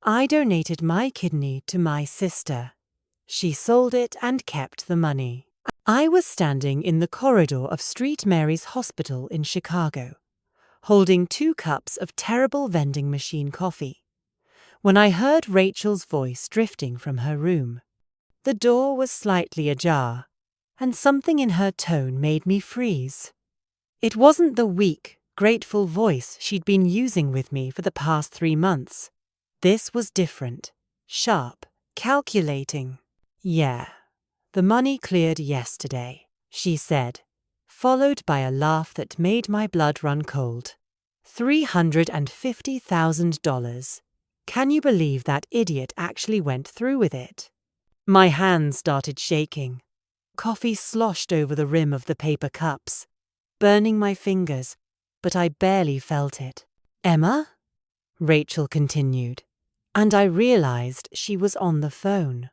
I donated my kidney to my sister. She sold it and kept the money. I was standing in the corridor of St. Mary's Hospital in Chicago, holding 2 cups of terrible vending machine coffee, when I heard Rachel's voice drifting from her room. The door was slightly ajar, and something in her tone made me freeze. It wasn't the weak, grateful voice she'd been using with me for the past 3 months. This was different, sharp, calculating. "Yeah, the money cleared yesterday," she said, followed by a laugh that made my blood run cold. $350,000. Can you believe that idiot actually went through with it? My hands started shaking. Coffee sloshed over the rim of the paper cups, burning my fingers, but I barely felt it. "Emma?" Rachel continued, and I realized she was on the phone.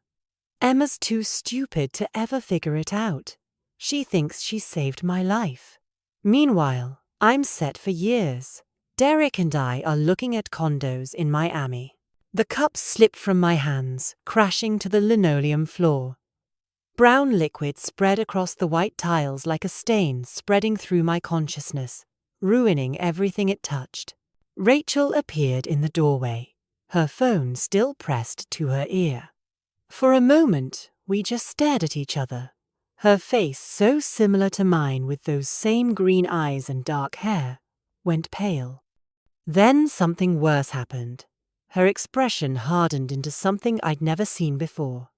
Emma's too stupid to ever figure it out. She thinks she saved my life. Meanwhile, I'm set for years. Derek and I are looking at condos in Miami. The cups slip from my hands, crashing to the linoleum floor. Brown liquid spread across the white tiles like a stain spreading through my consciousness, ruining everything it touched. Rachel appeared in the doorway, her phone still pressed to her ear. For a moment, we just stared at each other, her face so similar to mine with those same green eyes and dark hair, went pale. Then something worse happened. Her expression hardened into something I'd never seen before.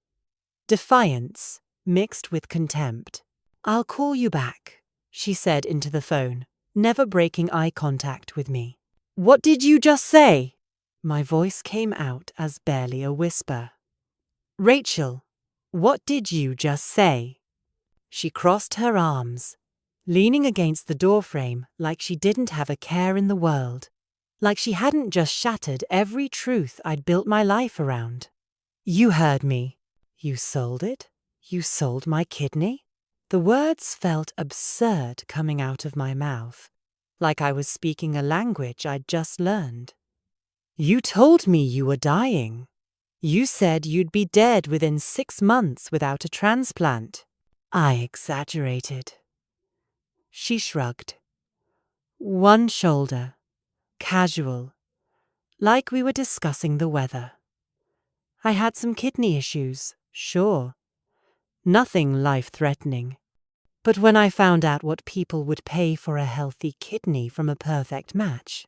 Defiance, mixed with contempt. "I'll call you back," she said into the phone, never breaking eye contact with me. "What did you just say?" My voice came out as barely a whisper. "Rachel, what did you just say?" She crossed her arms, leaning against the doorframe like she didn't have a care in the world, like she hadn't just shattered every truth I'd built my life around. "You heard me. You sold it? You sold my kidney?" The words felt absurd coming out of my mouth, like I was speaking a language I'd just learned. "You told me you were dying. You said you'd be dead within 6 months without a transplant." I exaggerated. She shrugged. One shoulder, casual, like we were discussing the weather. "I had some kidney issues, sure. Nothing life-threatening. But when I found out what people would pay for a healthy kidney from a perfect match,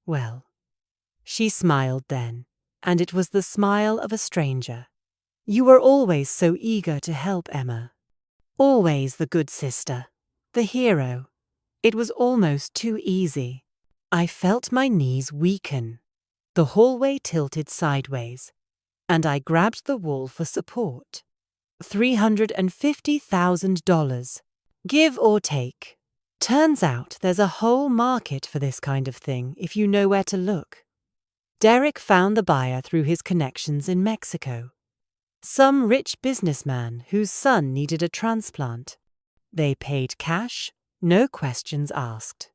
well." She smiled then, and it was the smile of a stranger. "You were always so eager to help, Emma. Always the good sister, the hero. It was almost too easy." I felt my knees weaken. The hallway tilted sideways, and I grabbed the wall for support. $350,000. Give or take. Turns out there's a whole market for this kind of thing if you know where to look. Derek found the buyer through his connections in Mexico. Some rich businessman whose son needed a transplant. They paid cash, no questions asked.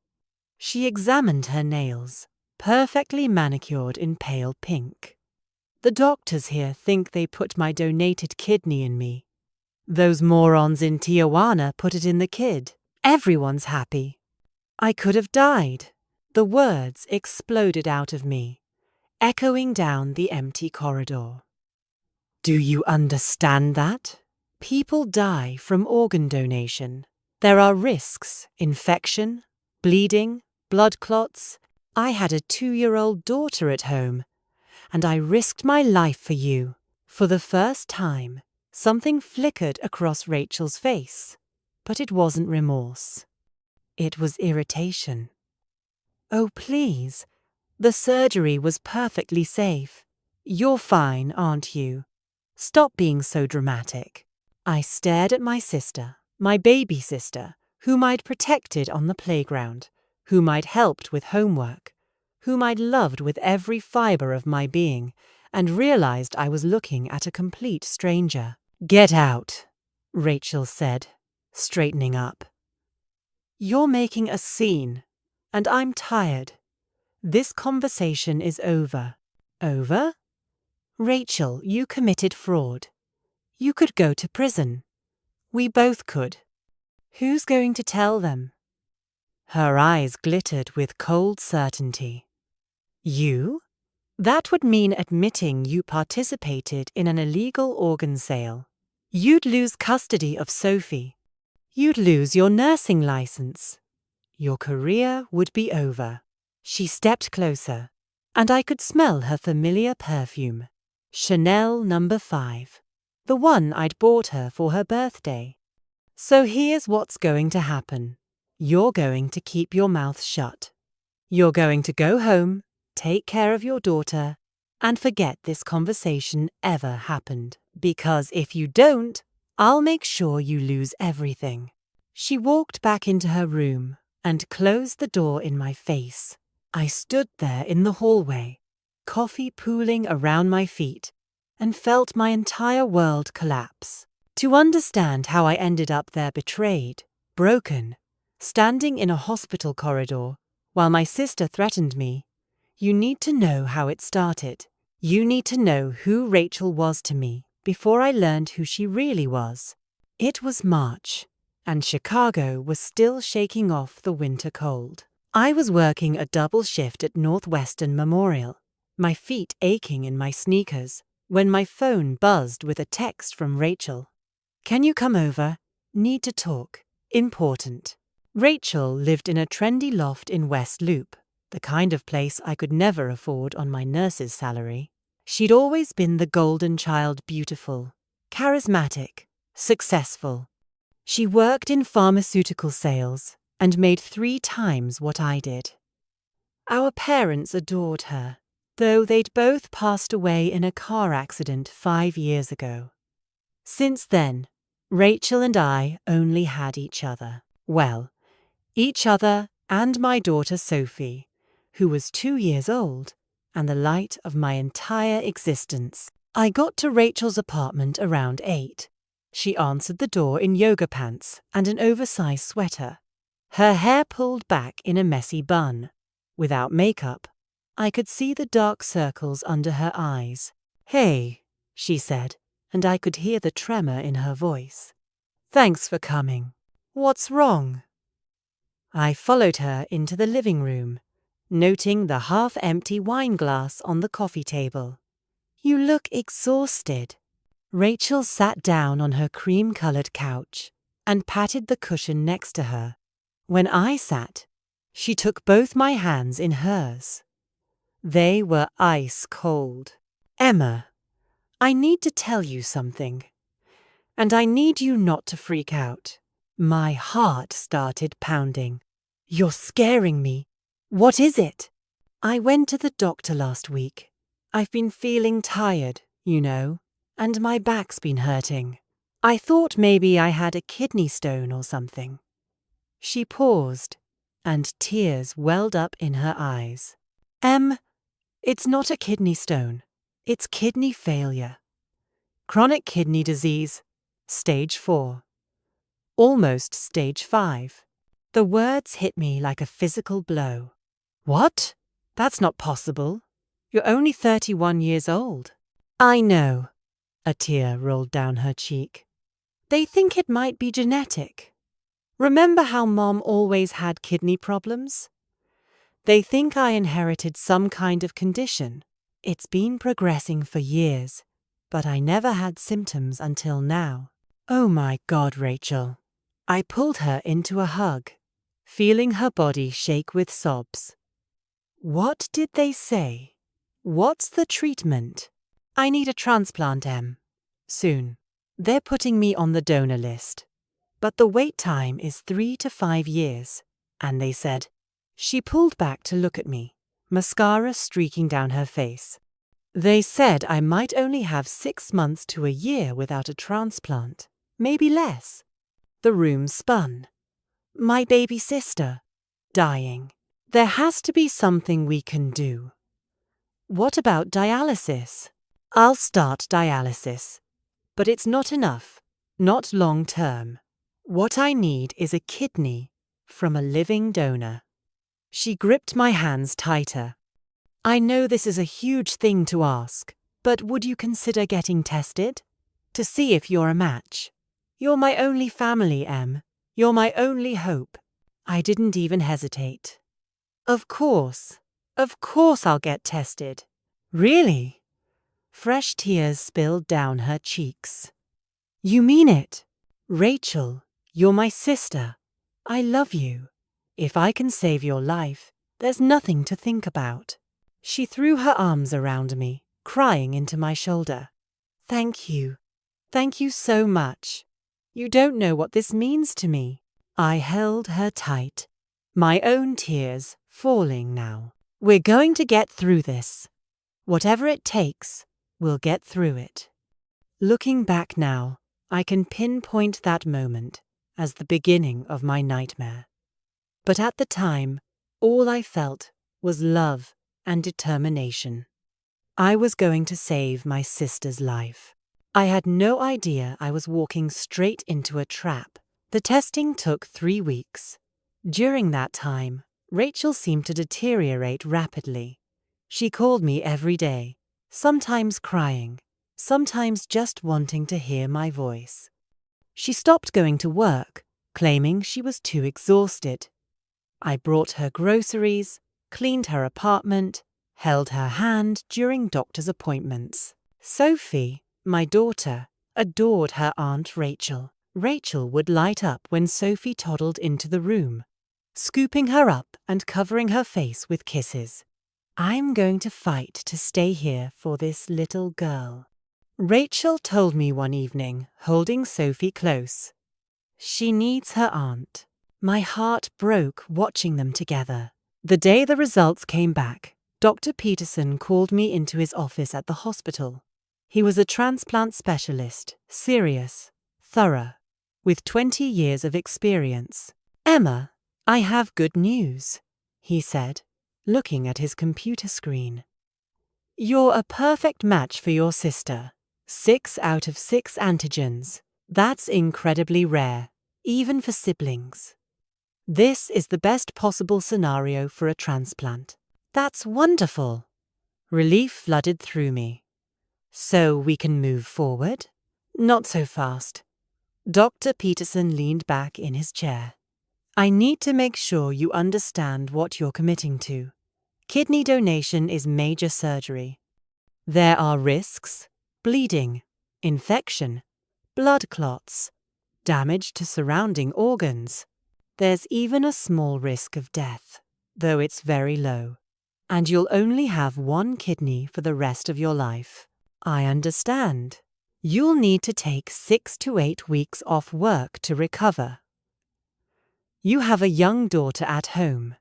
She examined her nails, perfectly manicured in pale pink. "The doctors here think they put my donated kidney in me. Those morons in Tijuana put it in the kid. Everyone's happy." I could have died. The words exploded out of me, echoing down the empty corridor. "Do you understand that? People die from organ donation. There are risks, infection, bleeding, blood clots. I had a 2-year-old daughter at home, and I risked my life for you." For the first time, something flickered across Rachel's face, but it wasn't remorse. It was irritation. "Oh, please. The surgery was perfectly safe. You're fine, aren't you? Stop being so dramatic." I stared at my sister, my baby sister, whom I'd protected on the playground, whom I'd helped with homework, whom I'd loved with every fiber of my being, and realized I was looking at a complete stranger. "Get out," Rachel said, straightening up. "You're making a scene, and I'm tired. This conversation is over." "Over?" Rachel, you committed fraud. You could go to prison. We both could. Who's going to tell them? Her eyes glittered with cold certainty. You? That would mean admitting you participated in an illegal organ sale. You'd lose custody of Sophie. You'd lose your nursing license. Your career would be over. She stepped closer, and I could smell her familiar perfume. Chanel No. 5. The one I'd bought her for her birthday. So here's what's going to happen. You're going to keep your mouth shut. You're going to go home, take care of your daughter, and forget this conversation ever happened. Because if you don't, I'll make sure you lose everything. She walked back into her room and closed the door in my face. I stood there in the hallway, coffee pooling around my feet, and felt my entire world collapse. To understand how I ended up there betrayed, broken, standing in a hospital corridor while my sister threatened me, you need to know how it started. You need to know who Rachel was to me before I learned who she really was. It was March, and Chicago was still shaking off the winter cold. I was working a double shift at Northwestern Memorial, my feet aching in my sneakers, when my phone buzzed with a text from Rachel. Can you come over? Need to talk. Important. Rachel lived in a trendy loft in West Loop, the kind of place I could never afford on my nurse's salary. She'd always been the golden child, beautiful, charismatic, successful. She worked in pharmaceutical sales and made 3 times what I did. Our parents adored her, though they'd both passed away in a car accident 5 years ago. Since then, Rachel and I only had each other. Well, each other and my daughter Sophie, who was 2 years old and the light of my entire existence. I got to Rachel's apartment around 8. She answered the door in yoga pants and an oversized sweater, her hair pulled back in a messy bun. Without makeup, I could see the dark circles under her eyes. "Hey," she said, and I could hear the tremor in her voice. "Thanks for coming. What's wrong?" I followed her into the living room, noting the half-empty wine glass on the coffee table. "You look exhausted." Rachel sat down on her cream-colored couch and patted the cushion next to her. When I sat, she took both my hands in hers. They were ice cold. "Emma, I need to tell you something. And I need you not to freak out." My heart started pounding. "You're scaring me. What is it?" "I went to the doctor last week. I've been feeling tired, you know, and my back's been hurting. I thought maybe I had a kidney stone or something." She paused, and tears welled up in her eyes. It's not a kidney stone. It's kidney failure. Chronic kidney disease, stage 4. Almost stage 5. The words hit me like a physical blow. "What? That's not possible. You're only 31 years old." "I know." A tear rolled down her cheek. "They think it might be genetic. Remember how Mom always had kidney problems? They think I inherited some kind of condition. It's been progressing for years, but I never had symptoms until now." "Oh my God, Rachel." I pulled her into a hug, feeling her body shake with sobs. "What did they say? What's the treatment?" "I need a transplant, Em. Soon. They're putting me on the donor list. But the wait time is 3 to 5 years. And they said..." She pulled back to look at me, mascara streaking down her face. "They said I might only have 6 months to a year without a transplant. Maybe less." The room spun. My baby sister, dying. "There has to be something we can do." "What about dialysis?" "I'll start dialysis. But it's not enough. Not long term. What I need is a kidney from a living donor." She gripped my hands tighter. "I know this is a huge thing to ask, But would you consider getting tested? To see if you're a match. You're my only family, Em. You're my only hope. I didn't even hesitate. Of course. Of course I'll get tested. Really? Fresh tears spilled down her cheeks. You mean it? Rachel, you're my sister. I love you. If I can save your life, there's nothing to think about. She threw her arms around me, crying into my shoulder. Thank you. Thank you so much. You don't know what this means to me. I held her tight, my own tears falling now. We're going to get through this. Whatever it takes, we'll get through it. Looking back now, I can pinpoint that moment as the beginning of my nightmare. But at the time, all I felt was love and determination. I was going to save my sister's life. I had no idea I was walking straight into a trap. The testing took 3 weeks. During that time, Rachel seemed to deteriorate rapidly. She called me every day, sometimes crying, sometimes just wanting to hear my voice. She stopped going to work, claiming she was too exhausted. I brought her groceries, cleaned her apartment, held her hand during doctor's appointments. Sophie, my daughter, adored her Aunt Rachel. Rachel would light up when Sophie toddled into the room, scooping her up and covering her face with kisses. I'm going to fight to stay here for this little girl, Rachel told me one evening, holding Sophie close. She needs her aunt. My heart broke watching them together. The day the results came back, Dr. Peterson called me into his office at the hospital. He was a transplant specialist, serious, thorough, with 20 years of experience. Emma, I have good news, he said, looking at his computer screen. You're a perfect match for your sister. 6 out of 6 antigens. That's incredibly rare, even for siblings. This is the best possible scenario for a transplant. That's wonderful. Relief flooded through me. So we can move forward? Not so fast. Dr. Peterson leaned back in his chair. I need to make sure you understand what you're committing to. Kidney donation is major surgery. There are risks, bleeding, infection, blood clots, damage to surrounding organs. There's even a small risk of death, though it's very low. And you'll only have 1 kidney for the rest of your life. I understand. You'll need to take 6 to 8 weeks off work to recover. You have a young daughter at home.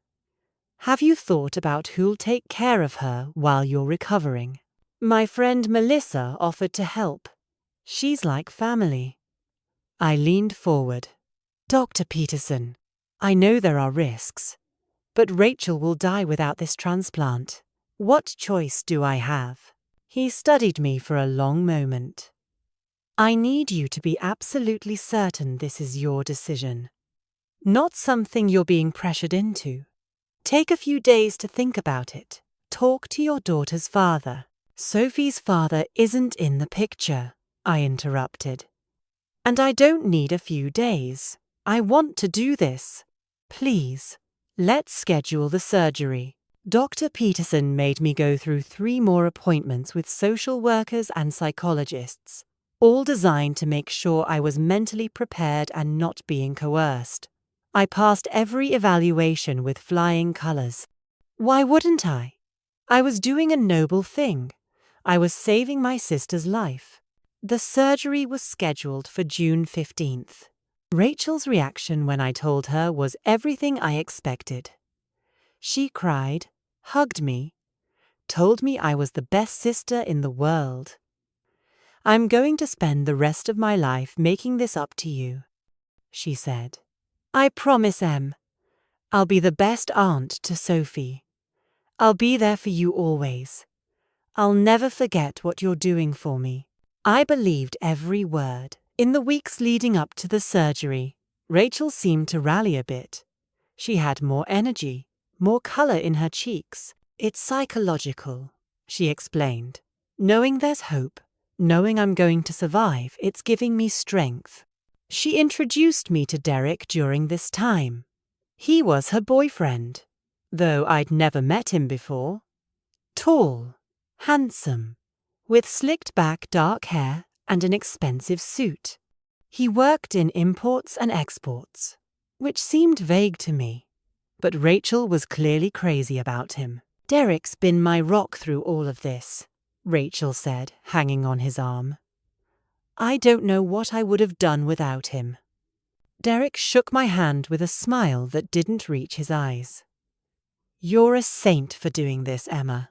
Have you thought about who'll take care of her while you're recovering? My friend Melissa offered to help. She's like family. I leaned forward. Dr. Peterson, I know there are risks, but Rachel will die without this transplant. What choice do I have? He studied me for a long moment. I need you to be absolutely certain this is your decision, not something you're being pressured into. Take a few days to think about it. Talk to your daughter's father. Sophie's father isn't in the picture, I interrupted. And I don't need a few days. I want to do this. Please, let's schedule the surgery. Dr. Peterson made me go through 3 more appointments with social workers and psychologists, all designed to make sure I was mentally prepared and not being coerced. I passed every evaluation with flying colors. Why wouldn't I? I was doing a noble thing. I was saving my sister's life. The surgery was scheduled for June 15th. Rachel's reaction when I told her was everything I expected. She cried, hugged me, told me I was the best sister in the world. I'm going to spend the rest of my life making this up to you, she said. I promise, Em. I'll be the best aunt to Sophie. I'll be there for you always. I'll never forget what you're doing for me. I believed every word. In the weeks leading up to the surgery, Rachel seemed to rally a bit. She had more energy, more color in her cheeks. It's psychological, she explained. Knowing there's hope, knowing I'm going to survive, it's giving me strength. She introduced me to Derek during this time. He was her boyfriend, though I'd never met him before. Tall, handsome, with slicked back dark hair and an expensive suit. He worked in imports and exports, which seemed vague to me, but Rachel was clearly crazy about him. Derek's been my rock through all of this, Rachel said, hanging on his arm. I don't know what I would have done without him. Derek shook my hand with a smile that didn't reach his eyes. You're a saint for doing this, Emma.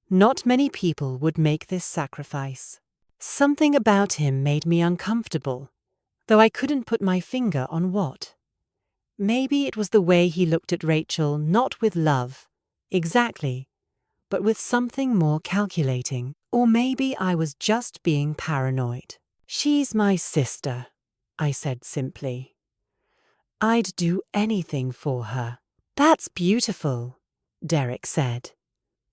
Not many people would make this sacrifice. Something about him made me uncomfortable, though I couldn't put my finger on what. Maybe it was the way he looked at Rachel, not with love, exactly, but with something more calculating. Or maybe I was just being paranoid. She's my sister, I said simply. I'd do anything for her. That's beautiful, Derek said.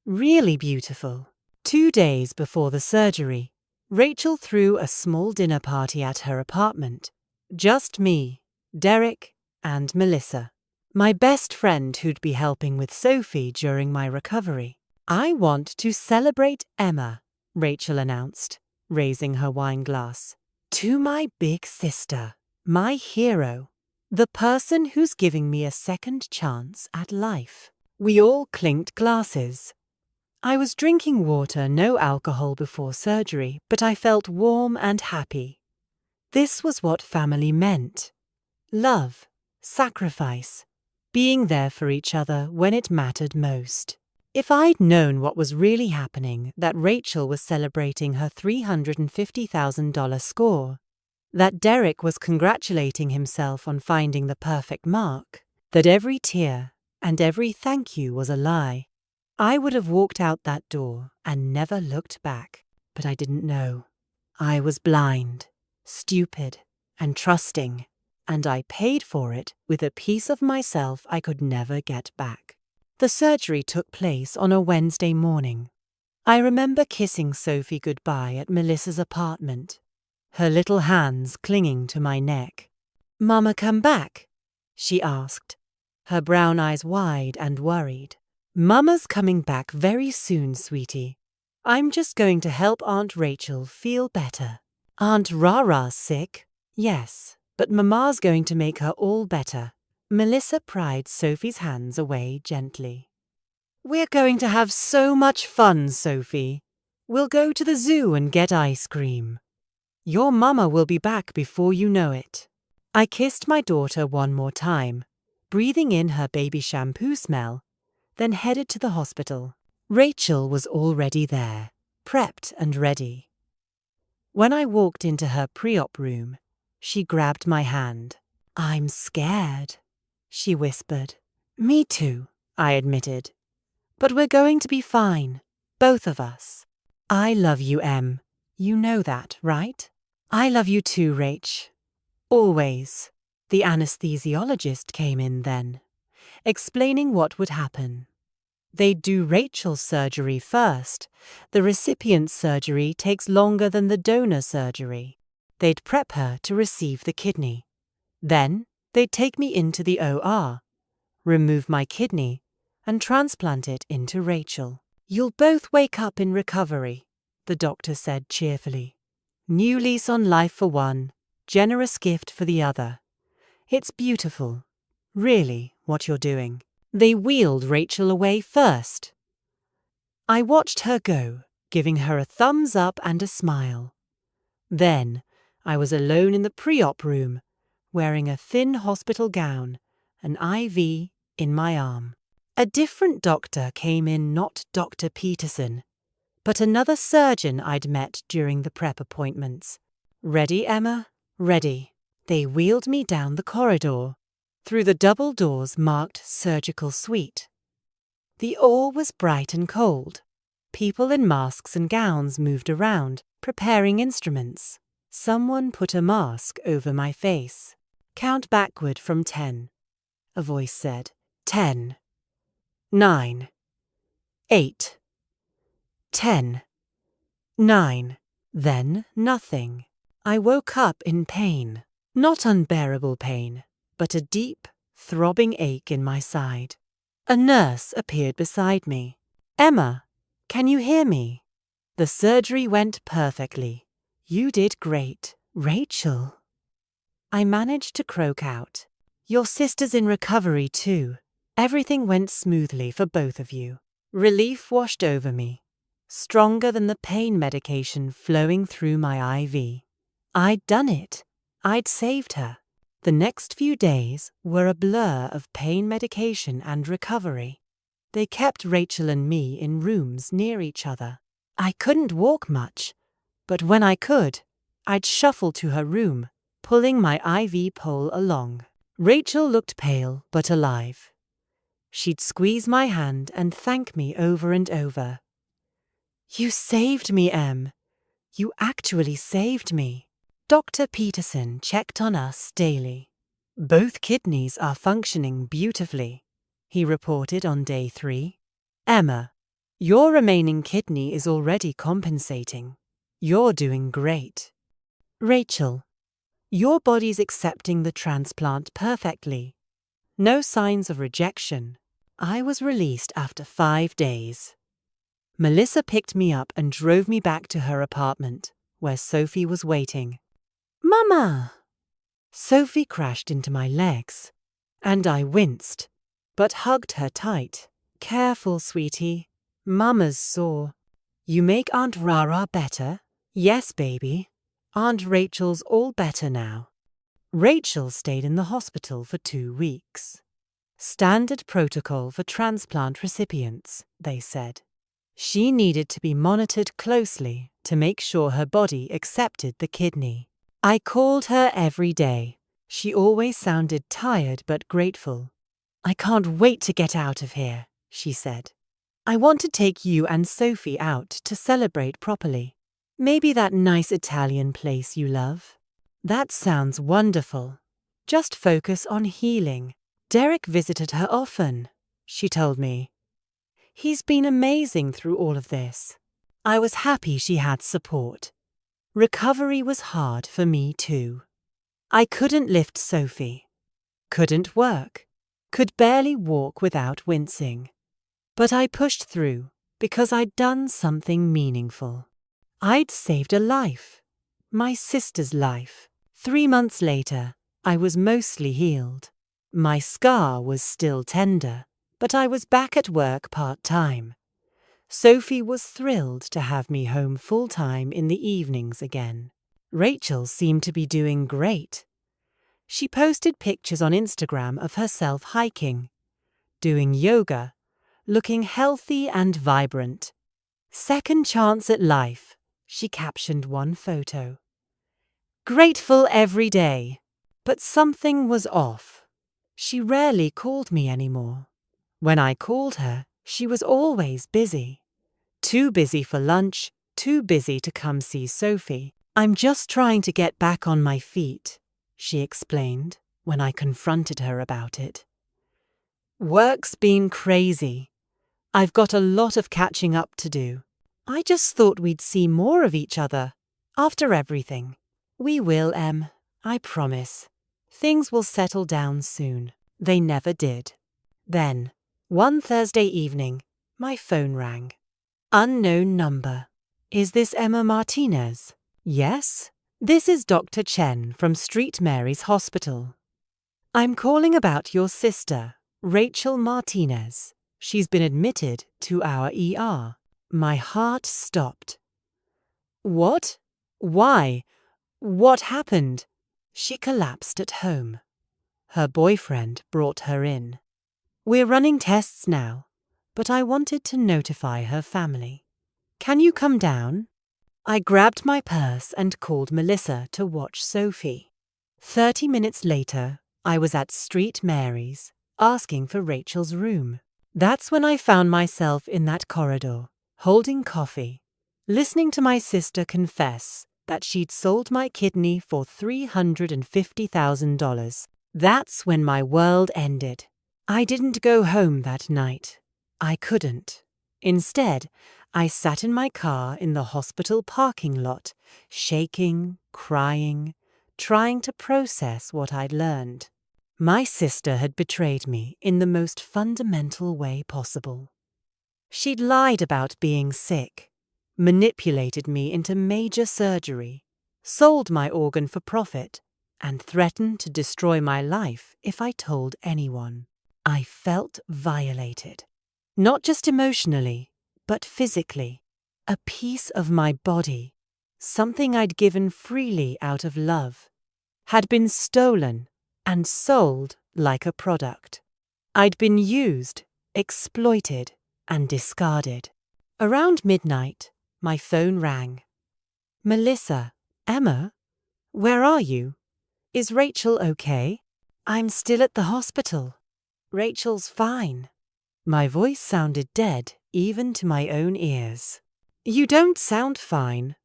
Really beautiful. 2 days before the surgery, Rachel threw a small dinner party at her apartment. Just me, Derek, and Melissa, my best friend who'd be helping with Sophie during my recovery. I want to celebrate Emma, Rachel announced, raising her wine glass. To my big sister, my hero, the person who's giving me a second chance at life. We all clinked glasses. I was drinking water, no alcohol before surgery, but I felt warm and happy. This was what family meant. Love, sacrifice, being there for each other when it mattered most. If I'd known what was really happening, that Rachel was celebrating her $350,000 score, that Derek was congratulating himself on finding the perfect mark, that every tear and every thank you was a lie, I would have walked out that door and never looked back. But I didn't know. I was blind, stupid, and trusting, and I paid for it with a piece of myself I could never get back. The surgery took place on a Wednesday morning. I remember kissing Sophie goodbye at Melissa's apartment, her little hands clinging to my neck. Mama come back? She asked, her brown eyes wide and worried. Mama's coming back very soon, sweetie. I'm just going to help Aunt Rachel feel better. Aunt Rara's sick? Yes, but Mama's going to make her all better. Melissa pried Sophie's hands away gently. We're going to have so much fun, Sophie. We'll go to the zoo and get ice cream. Your mama will be back before you know it. I kissed my daughter one more time, breathing in her baby shampoo smell, then headed to the hospital. Rachel was already there, prepped and ready. When I walked into her pre-op room, she grabbed my hand. I'm scared, she whispered. Me too, I admitted. But we're going to be fine, both of us. I love you, Em. You know that, right? I love you too, Rach. Always. The anesthesiologist came in then, explaining what would happen. They'd do Rachel's surgery first. The recipient's surgery takes longer than the donor surgery. They'd prep her to receive the kidney. Then they'd take me into the OR, remove my kidney, and transplant it into Rachel. You'll both wake up in recovery, the doctor said cheerfully. New lease on life for one, generous gift for the other. It's beautiful, really, what you're doing. They wheeled Rachel away first. I watched her go, giving her a thumbs up and a smile. Then I was alone in the pre-op room, wearing a thin hospital gown, an IV in my arm. A different doctor came in, not Dr. Peterson, but another surgeon I'd met during the prep appointments. Ready, Emma? Ready. They wheeled me down the corridor, through the double doors marked surgical suite. The OR was bright and cold. People in masks and gowns moved around, preparing instruments. Someone put a mask over my face. Count backward from 10. A voice said, 10. 9. 8. 10. 9. Then nothing. I woke up in pain. Not unbearable pain, but a deep, throbbing ache in my side. A nurse appeared beside me. "Emma, can you hear me?" "The surgery went perfectly. You did great, Rachel." I managed to croak out. "Your sister's in recovery too. Everything went smoothly for both of you." Relief washed over me, stronger than the pain medication flowing through my IV. I'd done it. I'd saved her. The next few days were a blur of pain medication and recovery. They kept Rachel and me in rooms near each other. I couldn't walk much, but when I could, I'd shuffle to her room, pulling my IV pole along. Rachel looked pale but alive. She'd squeeze my hand and thank me over and over. "You saved me, Em. You actually saved me." Dr. Peterson checked on us daily. "Both kidneys are functioning beautifully," he reported on day 3. "Emma, your remaining kidney is already compensating. You're doing great." "Rachel, your body's accepting the transplant perfectly. No signs of rejection." I was released after 5 days. Melissa picked me up and drove me back to her apartment, where Sophie was waiting. "Mama!" Sophie crashed into my legs, and I winced, but hugged her tight. "Careful, sweetie. Mama's sore." "You make Aunt Rara better?" "Yes, baby. Aunt Rachel's all better now." Rachel stayed in the hospital for 2 weeks. Standard protocol for transplant recipients, they said. She needed to be monitored closely to make sure her body accepted the kidney. I called her every day. She always sounded tired but grateful. "I can't wait to get out of here," she said. "I want to take you and Sophie out to celebrate properly. Maybe that nice Italian place you love." "That sounds wonderful. Just focus on healing." "Derek visited her often," she told me. "He's been amazing through all of this." I was happy she had support. Recovery was hard for me too. I couldn't lift Sophie, couldn't work, could barely walk without wincing. But I pushed through because I'd done something meaningful. I'd saved a life, my sister's life. 3 months later, I was mostly healed. My scar was still tender, but I was back at work part-time. Sophie was thrilled to have me home full-time in the evenings again. Rachel seemed to be doing great. She posted pictures on Instagram of herself hiking, doing yoga, looking healthy and vibrant. "Second chance at life," she captioned one photo. "Grateful every day." But something was off. She rarely called me anymore. When I called her, she was always busy. Too busy for lunch, too busy to come see Sophie. "I'm just trying to get back on my feet," she explained when I confronted her about it. "Work's been crazy. I've got a lot of catching up to do. I just thought we'd see more of each other after everything." "We will, Em, I promise. Things will settle down soon." They never did. Then, one Thursday evening, my phone rang. Unknown number. "Is this Emma Martinez?" "Yes. This is Dr. Chen from St. Mary's Hospital. I'm calling about your sister, Rachel Martinez. She's been admitted to our ER." My heart stopped. "What? Why? What happened?" She collapsed at home. Her boyfriend brought her in. "We're running tests now, but I wanted to notify her family. Can you come down?" I grabbed my purse and called Melissa to watch Sophie. 30 minutes later, I was at St. Mary's, asking for Rachel's room. That's when I found myself in that corridor, holding coffee, listening to my sister confess that she'd sold my kidney for $350,000. That's when my world ended. I didn't go home that night. I couldn't. Instead, I sat in my car in the hospital parking lot, shaking, crying, trying to process what I'd learned. My sister had betrayed me in the most fundamental way possible. She'd lied about being sick, manipulated me into major surgery, sold my organ for profit, and threatened to destroy my life if I told anyone. I felt violated. Not just emotionally, but physically. A piece of my body, something I'd given freely out of love, had been stolen and sold like a product. I'd been used, exploited, and discarded. Around midnight, my phone rang. "Melissa, Emma, where are you? Is Rachel okay?" "I'm still at the hospital. Rachel's fine." My voice sounded dead, even to my own ears. "You don't sound fine.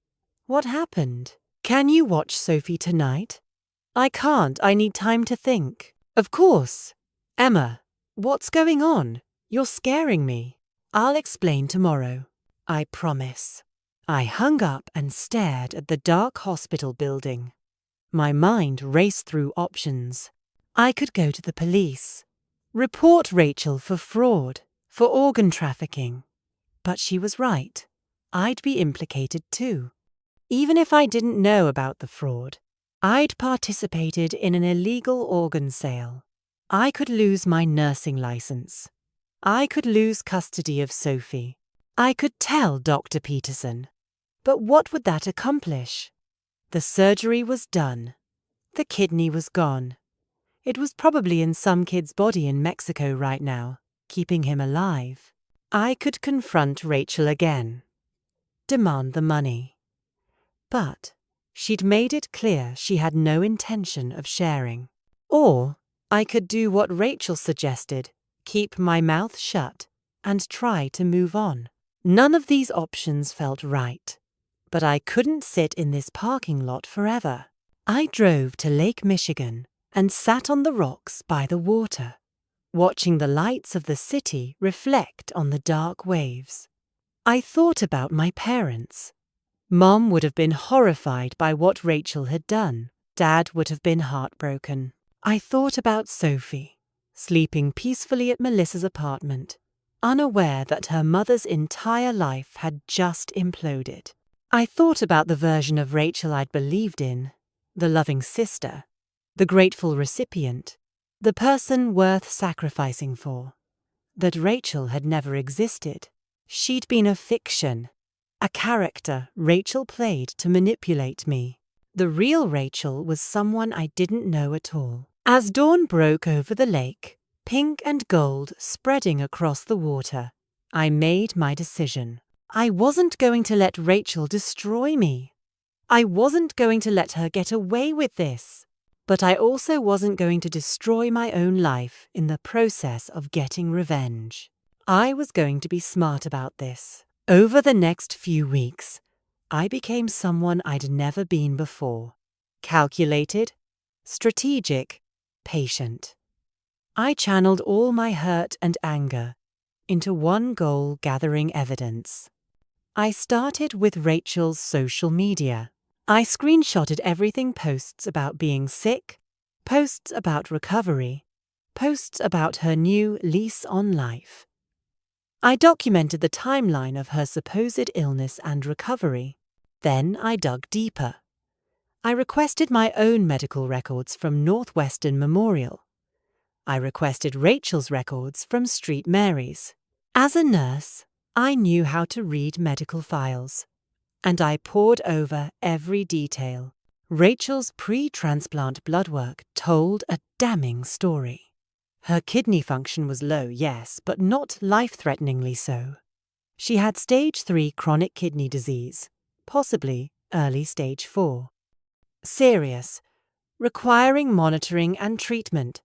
What happened? Can you watch Sophie tonight?" "I can't. I need time to think." "Of course. Emma, what's going on? You're scaring me." "I'll explain tomorrow. I promise." I hung up and stared at the dark hospital building. My mind raced through options. I could go to the police, report Rachel for fraud, for organ trafficking. But she was right. I'd be implicated too. Even if I didn't know about the fraud, I'd participated in an illegal organ sale. I could lose my nursing license. I could lose custody of Sophie. I could tell Dr. Peterson. But what would that accomplish? The surgery was done. The kidney was gone. It was probably in some kid's body in Mexico right now, keeping him alive. I could confront Rachel again, demand the money. But she'd made it clear she had no intention of sharing. Or I could do what Rachel suggested, keep my mouth shut and try to move on. None of these options felt right. But I couldn't sit in this parking lot forever. I drove to Lake Michigan and sat on the rocks by the water, watching the lights of the city reflect on the dark waves. I thought about my parents. Mom would have been horrified by what Rachel had done. Dad would have been heartbroken. I thought about Sophie, sleeping peacefully at Melissa's apartment, unaware that her mother's entire life had just imploded. I thought about the version of Rachel I'd believed in, the loving sister, the grateful recipient, the person worth sacrificing for. That Rachel had never existed. She'd been a fiction, a character Rachel played to manipulate me. The real Rachel was someone I didn't know at all. As dawn broke over the lake, pink and gold spreading across the water, I made my decision. I wasn't going to let Rachel destroy me. I wasn't going to let her get away with this. But I also wasn't going to destroy my own life in the process of getting revenge. I was going to be smart about this. Over the next few weeks, I became someone I'd never been before. Calculated, strategic, patient. I channeled all my hurt and anger into one goal: gathering evidence. I started with Rachel's social media. I screenshotted everything: posts about being sick, posts about recovery, posts about her new lease on life. I documented the timeline of her supposed illness and recovery. Then I dug deeper. I requested my own medical records from Northwestern Memorial. I requested Rachel's records from St. Mary's. As a nurse, I knew how to read medical files, and I pored over every detail. Rachel's pre-transplant blood work told a damning story. Her kidney function was low, yes, but not life-threateningly so. She had stage 3 chronic kidney disease, possibly early stage 4. Serious, requiring monitoring and treatment,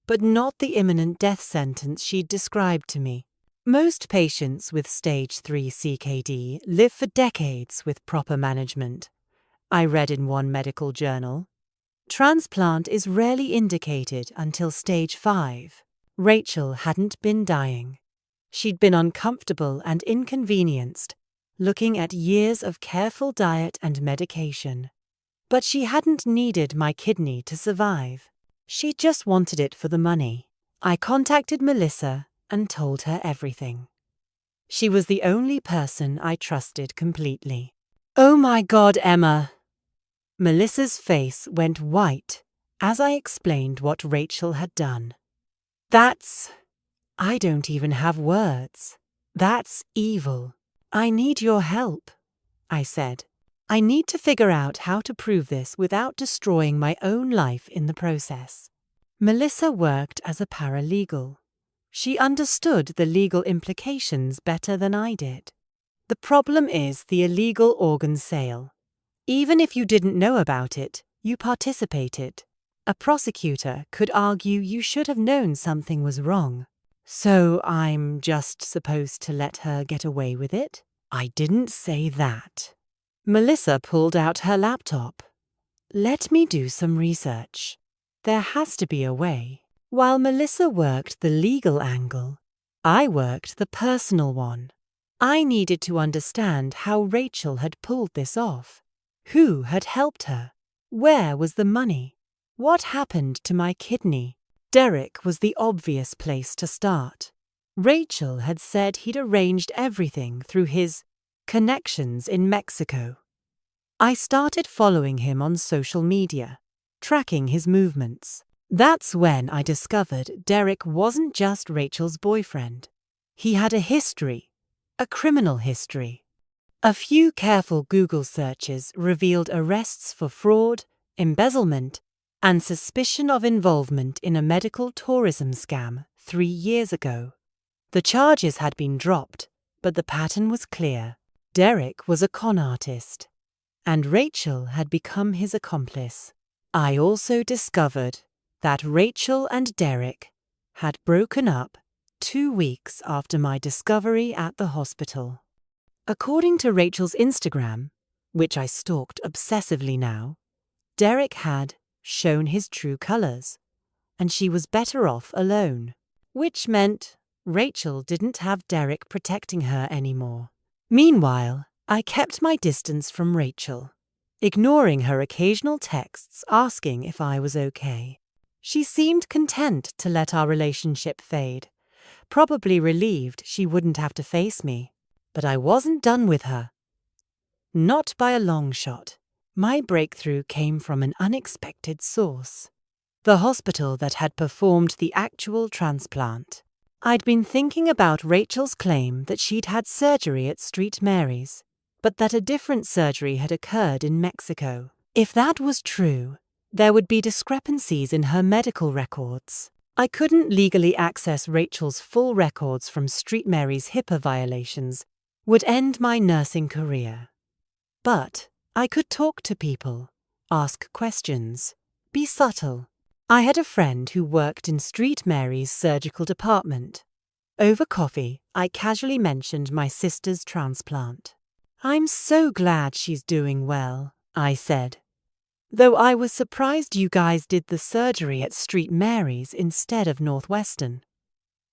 but not the imminent death sentence she'd described to me. Most patients with stage 3 CKD live for decades with proper management. I read in one medical journal. Transplant is rarely indicated until stage 5. Rachel hadn't been dying. She'd been uncomfortable and inconvenienced, looking at years of careful diet and medication. But she hadn't needed my kidney to survive. She just wanted it for the money. I contacted Melissa and told her everything. She was the only person I trusted completely. "Oh my God, Emma!" Melissa's face went white as I explained what Rachel had done. I don't even have words. That's evil. I need your help, I said. I need to figure out how to prove this without destroying my own life in the process. Melissa worked as a paralegal. She understood the legal implications better than I did. The problem is the illegal organ sale. Even if you didn't know about it, you participated. A prosecutor could argue you should have known something was wrong. So I'm just supposed to let her get away with it? I didn't say that. Melissa pulled out her laptop. Let me do some research. There has to be a way. While Melissa worked the legal angle, I worked the personal one. I needed to understand how Rachel had pulled this off. Who had helped her? Where was the money? What happened to my kidney? Derek was the obvious place to start. Rachel had said he'd arranged everything through his connections in Mexico. I started following him on social media, tracking his movements. That's when I discovered Derek wasn't just Rachel's boyfriend. He had a history, a criminal history. A few careful Google searches revealed arrests for fraud, embezzlement, and suspicion of involvement in a medical tourism scam 3 years ago. The charges had been dropped, but the pattern was clear. Derek was a con artist, and Rachel had become his accomplice. I also discovered that Rachel and Derek had broken up 2 weeks after my discovery at the hospital. According to Rachel's Instagram, which I stalked obsessively now, Derek had shown his true colors, and she was better off alone, which meant Rachel didn't have Derek protecting her anymore. Meanwhile, I kept my distance from Rachel, ignoring her occasional texts asking if I was okay. She seemed content to let our relationship fade, probably relieved she wouldn't have to face me. But I wasn't done with her. Not by a long shot. My breakthrough came from an unexpected source. The hospital that had performed the actual transplant. I'd been thinking about Rachel's claim that she'd had surgery at St. Mary's, but that a different surgery had occurred in Mexico. If that was true, there would be discrepancies in her medical records. I couldn't legally access Rachel's full records from St. Mary's HIPAA violations, would end my nursing career. But I could talk to people, ask questions, be subtle. I had a friend who worked in St. Mary's surgical department. Over coffee, I casually mentioned my sister's transplant. "I'm so glad she's doing well," I said. "Though I was surprised you guys did the surgery at St. Mary's instead of Northwestern.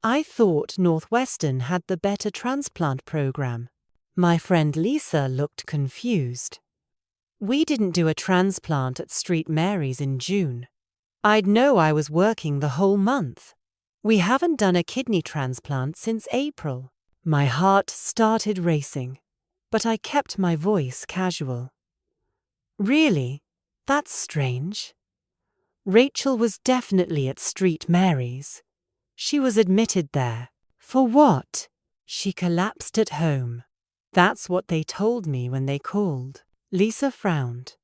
I thought Northwestern had the better transplant program." My friend Lisa looked confused. "We didn't do a transplant at St. Mary's in June. I'd know I was working the whole month. We haven't done a kidney transplant since April." My heart started racing, but I kept my voice casual. "Really? That's strange. Rachel was definitely at St. Mary's. She was admitted there. For what? She collapsed at home. That's what they told me when they called." Lisa frowned.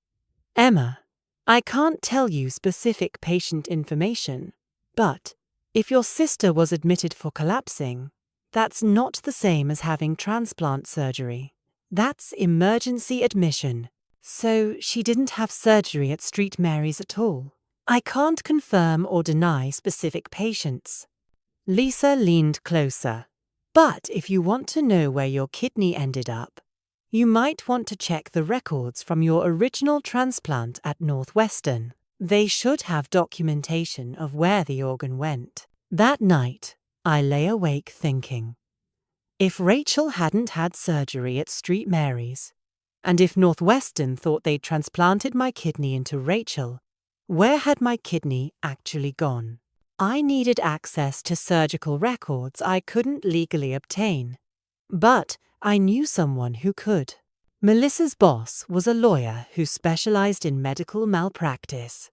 "Emma, I can't tell you specific patient information, but if your sister was admitted for collapsing, that's not the same as having transplant surgery. That's emergency admission. So she didn't have surgery at St. Mary's at all. I can't confirm or deny specific patients." Lisa leaned closer. "But if you want to know where your kidney ended up, you might want to check the records from your original transplant at Northwestern. They should have documentation of where the organ went." That night, I lay awake thinking. If Rachel hadn't had surgery at St. Mary's, and if Northwestern thought they'd transplanted my kidney into Rachel, where had my kidney actually gone? I needed access to surgical records I couldn't legally obtain. But I knew someone who could. Melissa's boss was a lawyer who specialized in medical malpractice.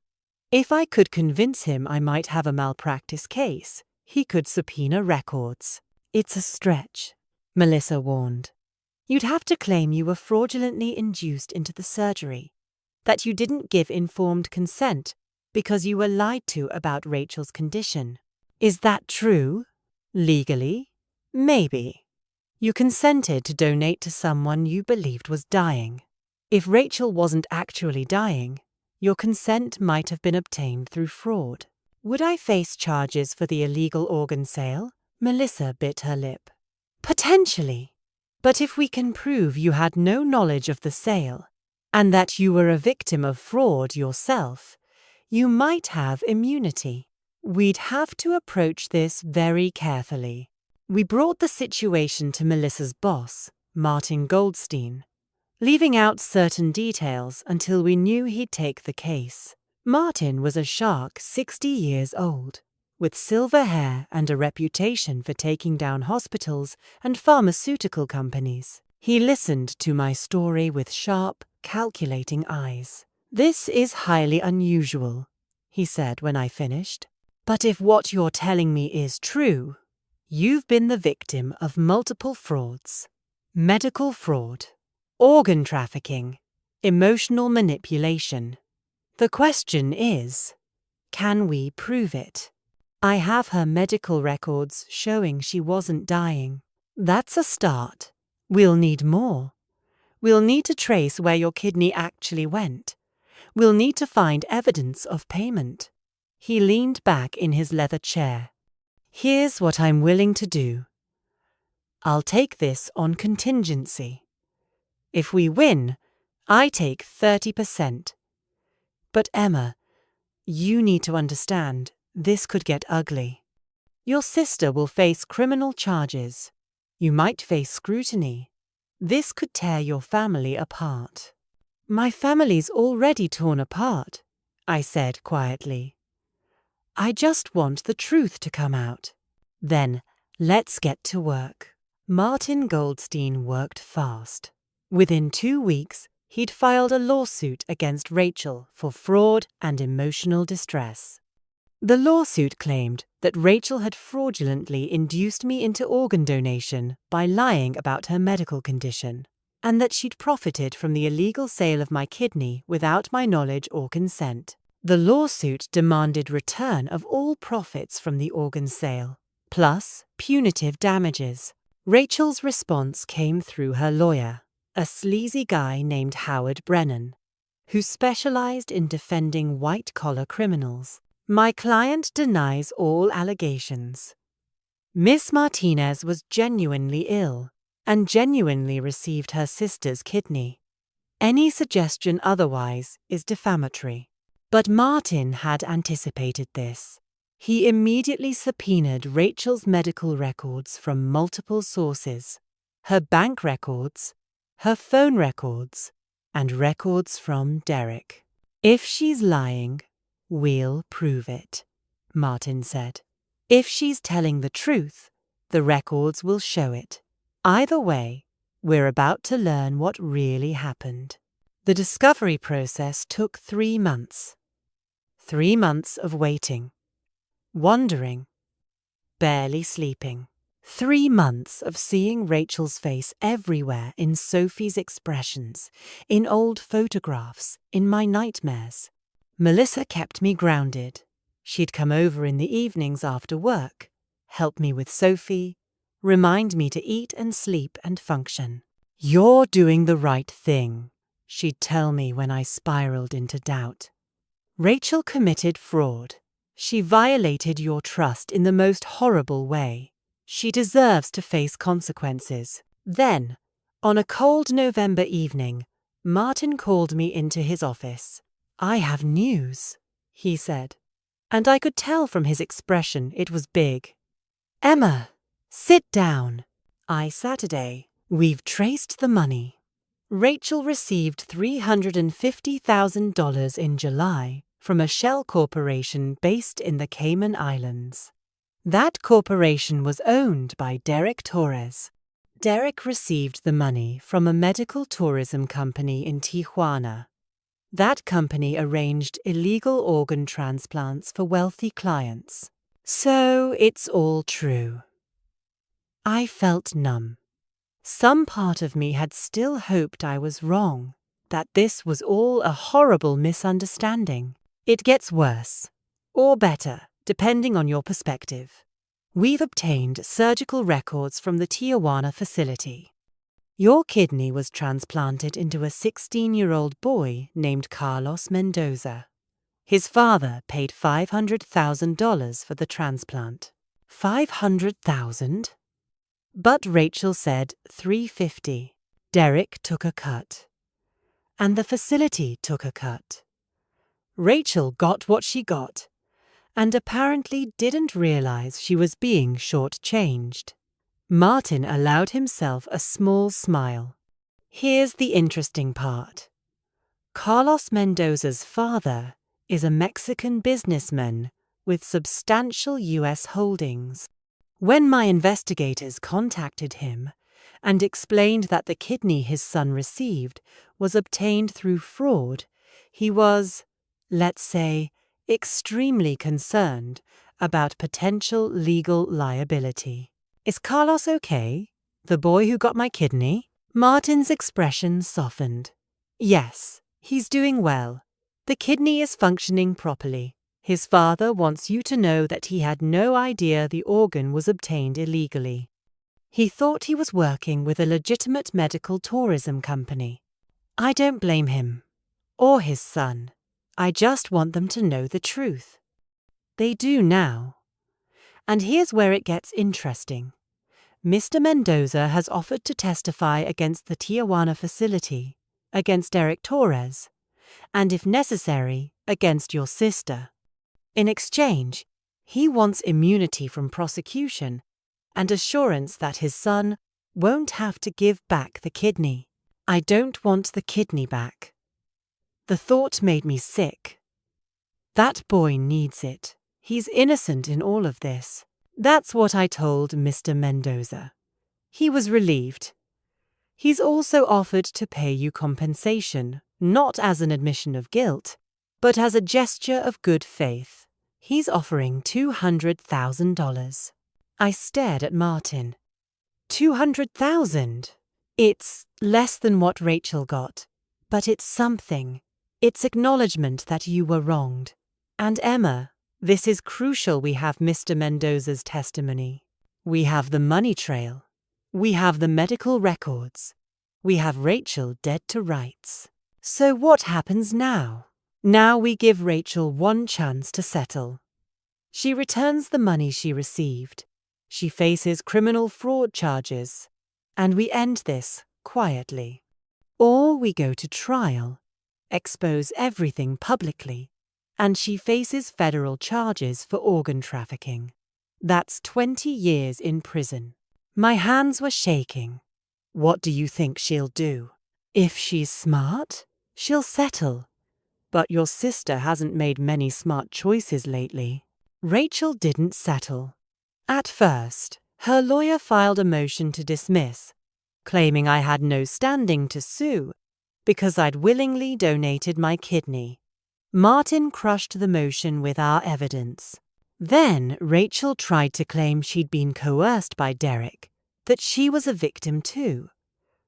If I could convince him I might have a malpractice case, he could subpoena records. It's a stretch, Melissa warned. You'd have to claim you were fraudulently induced into the surgery, that you didn't give informed consent because you were lied to about Rachel's condition. Is that true? Legally? Maybe. You consented to donate to someone you believed was dying. If Rachel wasn't actually dying, your consent might have been obtained through fraud. Would I face charges for the illegal organ sale? Melissa bit her lip. Potentially. But if we can prove you had no knowledge of the sale, and that you were a victim of fraud yourself, you might have immunity. We'd have to approach this very carefully. We brought the situation to Melissa's boss, Martin Goldstein, leaving out certain details until we knew he'd take the case. Martin was a shark 60 years old, with silver hair and a reputation for taking down hospitals and pharmaceutical companies. He listened to my story with sharp, calculating eyes. "This is highly unusual," he said when I finished. "But if what you're telling me is true, you've been the victim of multiple frauds. Medical fraud, organ trafficking, emotional manipulation. The question is, can we prove it? I have her medical records showing she wasn't dying. That's a start. We'll need more. We'll need to trace where your kidney actually went. We'll need to find evidence of payment." He leaned back in his leather chair. "Here's what I'm willing to do. I'll take this on contingency. If we win, I take 30%. But Emma, you need to understand, this could get ugly. Your sister will face criminal charges. You might face scrutiny. This could tear your family apart." "My family's already torn apart," I said quietly. "I just want the truth to come out." "Then, let's get to work." Martin Goldstein worked fast. Within 2 weeks, he'd filed a lawsuit against Rachel for fraud and emotional distress. The lawsuit claimed that Rachel had fraudulently induced me into organ donation by lying about her medical condition, and that she'd profited from the illegal sale of my kidney without my knowledge or consent. The lawsuit demanded return of all profits from the organ sale, plus punitive damages. Rachel's response came through her lawyer, a sleazy guy named Howard Brennan, who specialized in defending white-collar criminals. My client denies all allegations. Miss Martinez was genuinely ill and genuinely received her sister's kidney. Any suggestion otherwise is defamatory. But Martin had anticipated this. He immediately subpoenaed Rachel's medical records from multiple sources: her bank records, her phone records, and records from Derek. "If she's lying, we'll prove it," Martin said. "If she's telling the truth, the records will show it. Either way, we're about to learn what really happened." The discovery process took 3 months. 3 months of waiting, wondering, barely sleeping. 3 months of seeing Rachel's face everywhere in Sophie's expressions, in old photographs, in my nightmares. Melissa kept me grounded. She'd come over in the evenings after work, help me with Sophie, remind me to eat and sleep and function. "You're doing the right thing," she'd tell me when I spiraled into doubt. "Rachel committed fraud. She violated your trust in the most horrible way. She deserves to face consequences." Then, on a cold November evening, Martin called me into his office. "I have news," he said, and I could tell from his expression it was big. "Emma, sit down. Saturday. We've traced the money. Rachel received $350,000 in July from a shell corporation based in the Cayman Islands. That corporation was owned by Derek Torres. Derek received the money from a medical tourism company in Tijuana. That company arranged illegal organ transplants for wealthy clients. So it's all true. I felt numb. Some part of me had still hoped I was wrong, that this was all a horrible misunderstanding. It gets worse, or better, depending on your perspective. We've obtained surgical records from the Tijuana facility. Your kidney was transplanted into a 16-year-old boy named Carlos Mendoza. His father paid $500,000 for the transplant. $500,000? But Rachel said $350,000. Derek took a cut. And the facility took a cut. Rachel got what she got, and apparently didn't realize she was being shortchanged. Martin allowed himself a small smile. Here's the interesting part. Carlos Mendoza's father is a Mexican businessman with substantial U.S. holdings. When my investigators contacted him and explained that the kidney his son received was obtained through fraud, he was, let's say, extremely concerned about potential legal liability. Is Carlos okay? The boy who got my kidney? Martin's expression softened. Yes, he's doing well. The kidney is functioning properly. His father wants you to know that he had no idea the organ was obtained illegally. He thought he was working with a legitimate medical tourism company. I don't blame him, or his son. I just want them to know the truth. They do now. And here's where it gets interesting. Mr. Mendoza has offered to testify against the Tijuana facility, against Derek Torres, and if necessary, against your sister. In exchange, he wants immunity from prosecution and assurance that his son won't have to give back the kidney. I don't want the kidney back. The thought made me sick. That boy needs it. He's innocent in all of this. That's what I told Mr. Mendoza. He was relieved. He's also offered to pay you compensation, not as an admission of guilt, but as a gesture of good faith. He's offering $200,000. I stared at Martin. $200,000? It's less than what Rachel got, but it's something. It's acknowledgement that you were wronged. And Emma, this is crucial we have Mr. Mendoza's testimony. We have the money trail. We have the medical records. We have Rachel dead to rights. So what happens now? Now we give Rachel one chance to settle. She returns the money she received. She faces criminal fraud charges. And we end this quietly. Or we go to trial, expose everything publicly, and she faces federal charges for organ trafficking. That's 20 years in prison. My hands were shaking. What do you think she'll do? If she's smart, she'll settle. But your sister hasn't made many smart choices lately. Rachel didn't settle. At first, her lawyer filed a motion to dismiss, claiming I had no standing to sue because I'd willingly donated my kidney. Martin crushed the motion with our evidence. Then Rachel tried to claim she'd been coerced by Derek, that she was a victim too.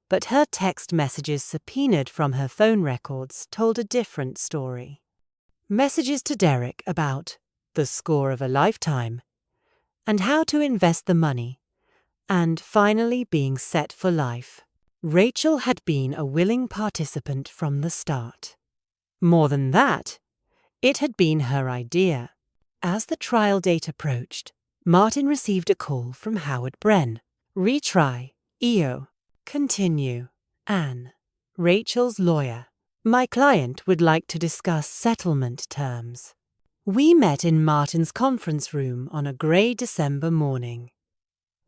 But her text messages subpoenaed from her phone records told a different story. Messages to Derek about the score of a lifetime, and how to invest the money, and finally being set for life. Rachel had been a willing participant from the start. More than that, it had been her idea. As the trial date approached, Martin received a call from Howard Bren. Retry, EO, continue, Anne, Rachel's lawyer. My client would like to discuss settlement terms. We met in Martin's conference room on a grey December morning.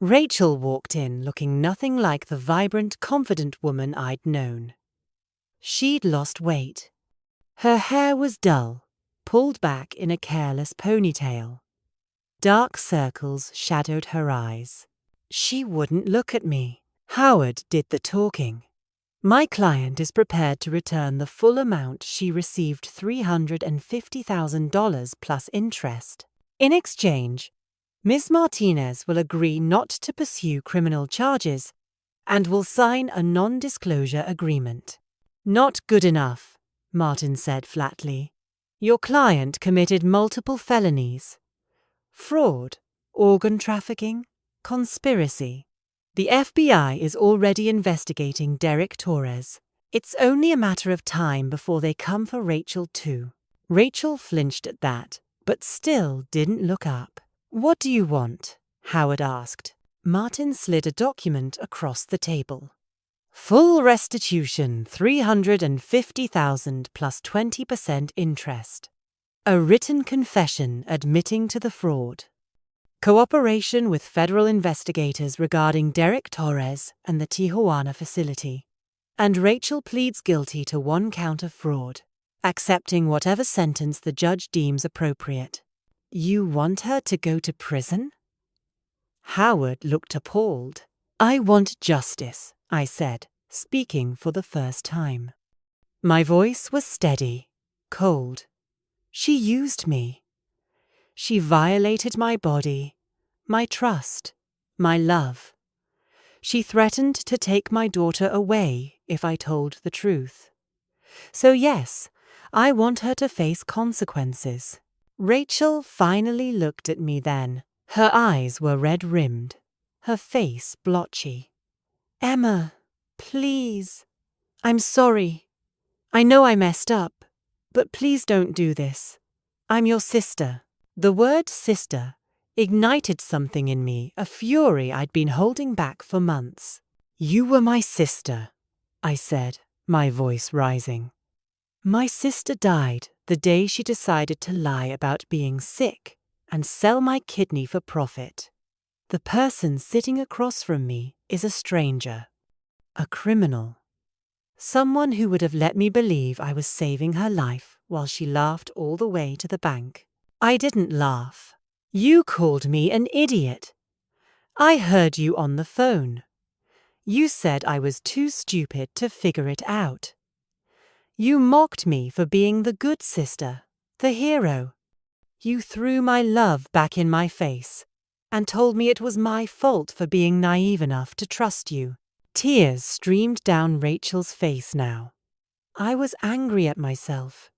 Rachel walked in looking nothing like the vibrant, confident woman I'd known. She'd lost weight. Her hair was dull, pulled back in a careless ponytail. Dark circles shadowed her eyes. She wouldn't look at me. Howard did the talking. My client is prepared to return the full amount she received, $350,000 plus interest. In exchange, Ms. Martinez will agree not to pursue criminal charges and will sign a non-disclosure agreement. Not good enough, Martin said flatly. Your client committed multiple felonies. Fraud, organ trafficking, conspiracy. The FBI is already investigating Derek Torres. It's only a matter of time before they come for Rachel too. Rachel flinched at that, but still didn't look up. What do you want? Howard asked. Martin slid a document across the table. Full restitution, $350,000 plus 20% interest. A written confession admitting to the fraud. Cooperation with federal investigators regarding Derek Torres and the Tijuana facility. And Rachel pleads guilty to 1 count of fraud, accepting whatever sentence the judge deems appropriate. You want her to go to prison? Howard looked appalled. I want justice, I said, speaking for the first time. My voice was steady, cold. She used me. She violated my body, my trust, my love. She threatened to take my daughter away if I told the truth. So yes, I want her to face consequences. Rachel finally looked at me then. Her eyes were red-rimmed, her face blotchy. Emma, please. I'm sorry. I know I messed up, but please don't do this. I'm your sister. The word sister ignited something in me, a fury I'd been holding back for months. You were my sister, I said, my voice rising. My sister died the day she decided to lie about being sick and sell my kidney for profit. The person sitting across from me is a stranger, a criminal. Someone who would have let me believe I was saving her life while she laughed all the way to the bank. I didn't laugh. You called me an idiot. I heard you on the phone. You said I was too stupid to figure it out. You mocked me for being the good sister, the hero. You threw my love back in my face and told me it was my fault for being naive enough to trust you. Tears streamed down Rachel's face now. I was angry at myself.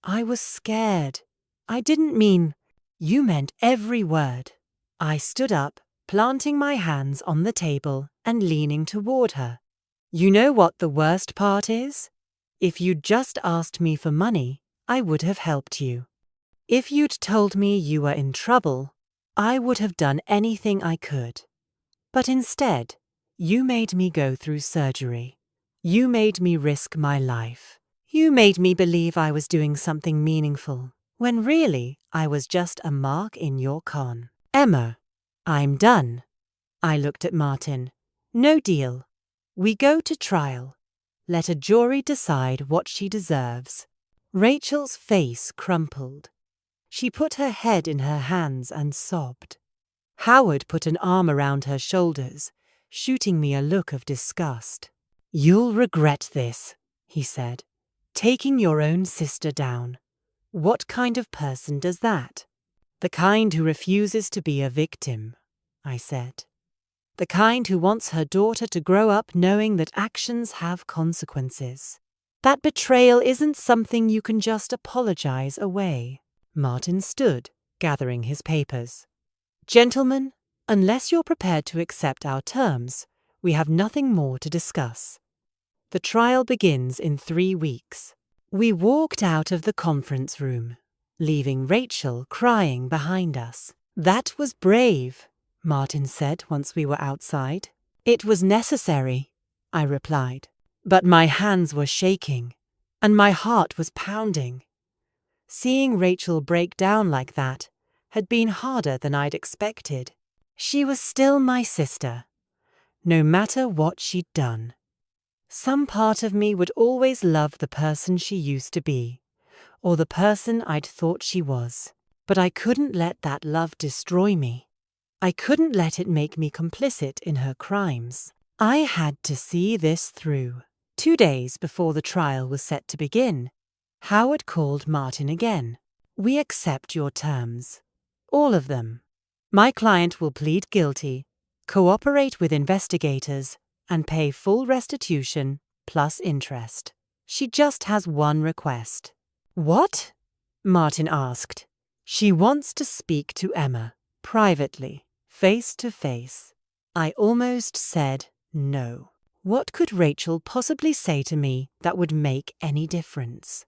I was scared. I didn't mean. You meant every word. I stood up, planting my hands on the table and leaning toward her. You know what the worst part is? If you'd just asked me for money, I would have helped you. If you'd told me you were in trouble, I would have done anything I could. But instead, you made me go through surgery. You made me risk my life. You made me believe I was doing something meaningful, when really I was just a mark in your con. Emma, I'm done. I looked at Martin. No deal. We go to trial. Let a jury decide what she deserves. Rachel's face crumpled. She put her head in her hands and sobbed. Howard put an arm around her shoulders, shooting me a look of disgust. You'll regret this, he said. Taking your own sister down. What kind of person does that? The kind who refuses to be a victim, I said. The kind who wants her daughter to grow up knowing that actions have consequences. That betrayal isn't something you can just apologize away. Martin stood, gathering his papers. Gentlemen, unless you're prepared to accept our terms, we have nothing more to discuss. The trial begins in 3 weeks. We walked out of the conference room, leaving Rachel crying behind us. That was brave, Martin said once we were outside. It was necessary, I replied. But my hands were shaking, and my heart was pounding. Seeing Rachel break down like that had been harder than I'd expected. She was still my sister, no matter what she'd done. Some part of me would always love the person she used to be, or the person I'd thought she was. But I couldn't let that love destroy me. I couldn't let it make me complicit in her crimes. I had to see this through. 2 days before the trial was set to begin, Howard called Martin again. "We accept your terms. All of them. My client will plead guilty, cooperate with investigators, and pay full restitution plus interest. She just has one request." "What?" Martin asked. "She wants to speak to Emma, privately, face to face." I almost said no. What could Rachel possibly say to me that would make any difference?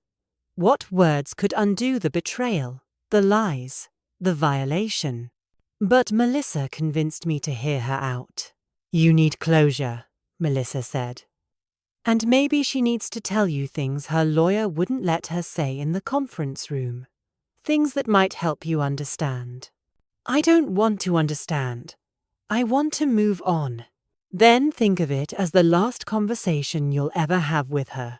What words could undo the betrayal, the lies, the violation? But Melissa convinced me to hear her out. "You need closure," Melissa said. "And maybe she needs to tell you things her lawyer wouldn't let her say in the conference room. Things that might help you understand." "I don't want to understand. I want to move on." "Then think of it as the last conversation you'll ever have with her.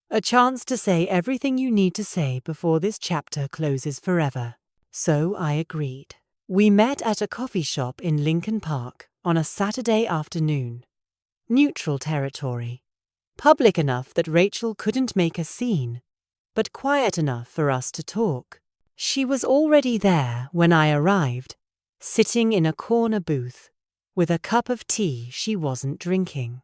A chance to say everything you need to say before this chapter closes forever." So I agreed. We met at a coffee shop in Lincoln Park on a Saturday afternoon. Neutral territory. Public enough that Rachel couldn't make a scene, but quiet enough for us to talk. She was already there when I arrived, sitting in a corner booth, with a cup of tea she wasn't drinking.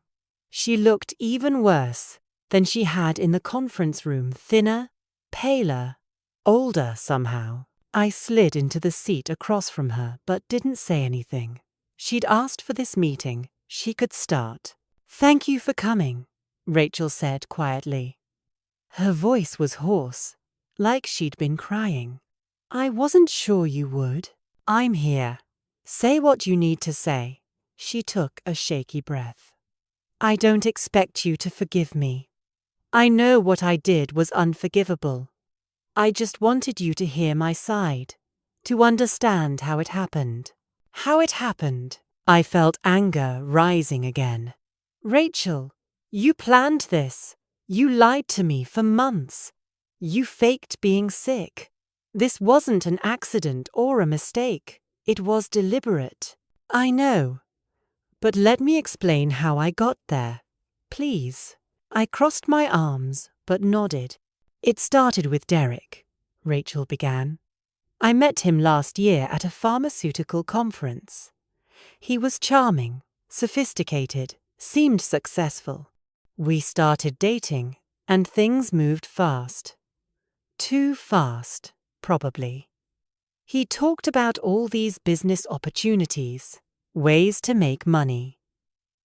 She looked even worse than she had in the conference room, thinner, paler, older somehow. I slid into the seat across from her but didn't say anything. She'd asked for this meeting. She could start. "Thank you for coming," Rachel said quietly. Her voice was hoarse, like she'd been crying. "I wasn't sure you would. I'm here. Say what you need to say." She took a shaky breath. "I don't expect you to forgive me. I know what I did was unforgivable. I just wanted you to hear my side, to understand how it happened." How it happened. I felt anger rising again. "Rachel, you planned this. You lied to me for months. You faked being sick. This wasn't an accident or a mistake. It was deliberate." "I know. But let me explain how I got there, please." I crossed my arms, but nodded. "It started with Derek," Rachel began. "I met him last year at a pharmaceutical conference. He was charming, sophisticated, seemed successful. We started dating, and things moved fast. Too fast, probably. He talked about all these business opportunities, ways to make money.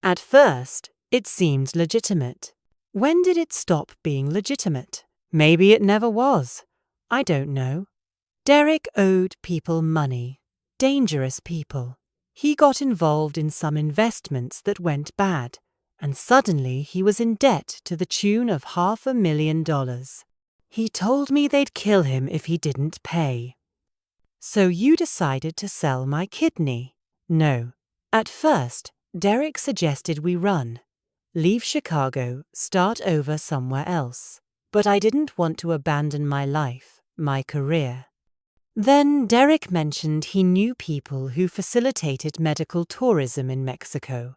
At first, it seemed legitimate. When did it stop being legitimate? Maybe it never was. I don't know. Derek owed people money. Dangerous people. He got involved in some investments that went bad, and suddenly he was in debt to the tune of $500,000. He told me they'd kill him if he didn't pay. So you decided to sell my kidney?" "No. At first, Derek suggested we run. Leave Chicago, start over somewhere else. But I didn't want to abandon my life, my career. Then Derek mentioned he knew people who facilitated medical tourism in Mexico.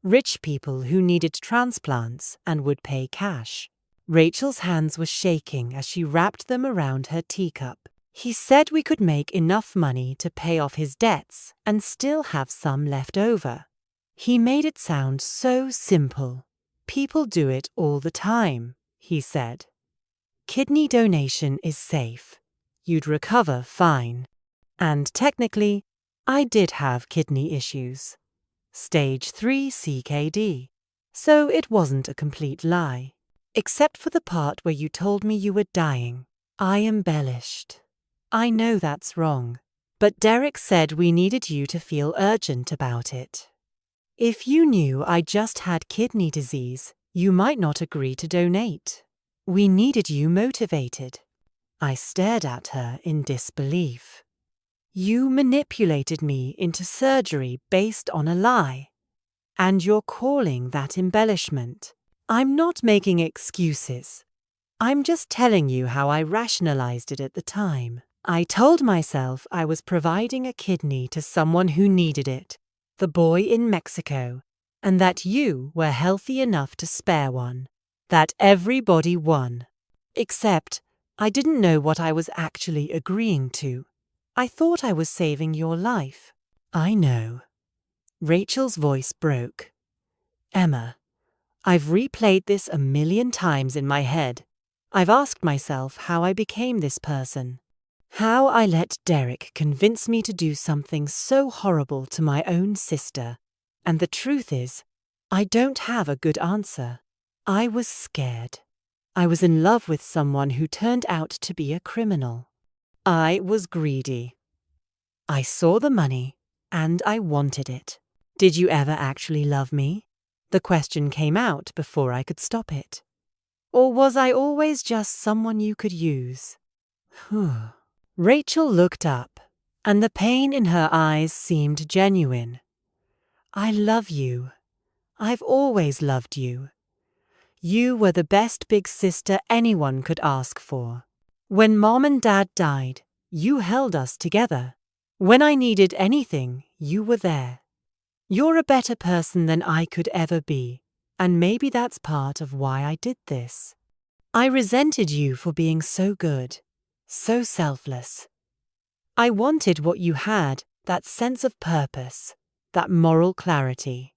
Rich people who needed transplants and would pay cash." Rachel's hands were shaking as she wrapped them around her teacup. "He said we could make enough money to pay off his debts and still have some left over. He made it sound so simple. People do it all the time," he said. "Kidney donation is safe. You'd recover fine. And technically, I did have kidney issues. Stage 3 CKD. So it wasn't a complete lie. Except for the part where you told me you were dying. I embellished. I know that's wrong. But Derek said we needed you to feel urgent about it. If you knew I just had kidney disease, you might not agree to donate. We needed you motivated." I stared at her in disbelief. You manipulated me into surgery based on a lie. And you're calling that embellishment. I'm not making excuses. I'm just telling you how I rationalized it at the time. I told myself I was providing a kidney to someone who needed it, the boy in Mexico, and that you were healthy enough to spare one. That everybody won. Except, I didn't know what I was actually agreeing to. I thought I was saving your life. I know. Rachel's voice broke. Emma, I've replayed this 1,000,000 times in my head. I've asked myself how I became this person. How I let Derek convince me to do something so horrible to my own sister. And the truth is, I don't have a good answer. I was scared. I was in love with someone who turned out to be a criminal. I was greedy. I saw the money, and I wanted it. Did you ever actually love me? The question came out before I could stop it. Or was I always just someone you could use? Rachel looked up, and the pain in her eyes seemed genuine. I love you. I've always loved you. You were the best big sister anyone could ask for. When Mom and Dad died, you held us together. When I needed anything, you were there. You're a better person than I could ever be, and maybe that's part of why I did this. I resented you for being so good, so selfless. I wanted what you had, that sense of purpose, that moral clarity.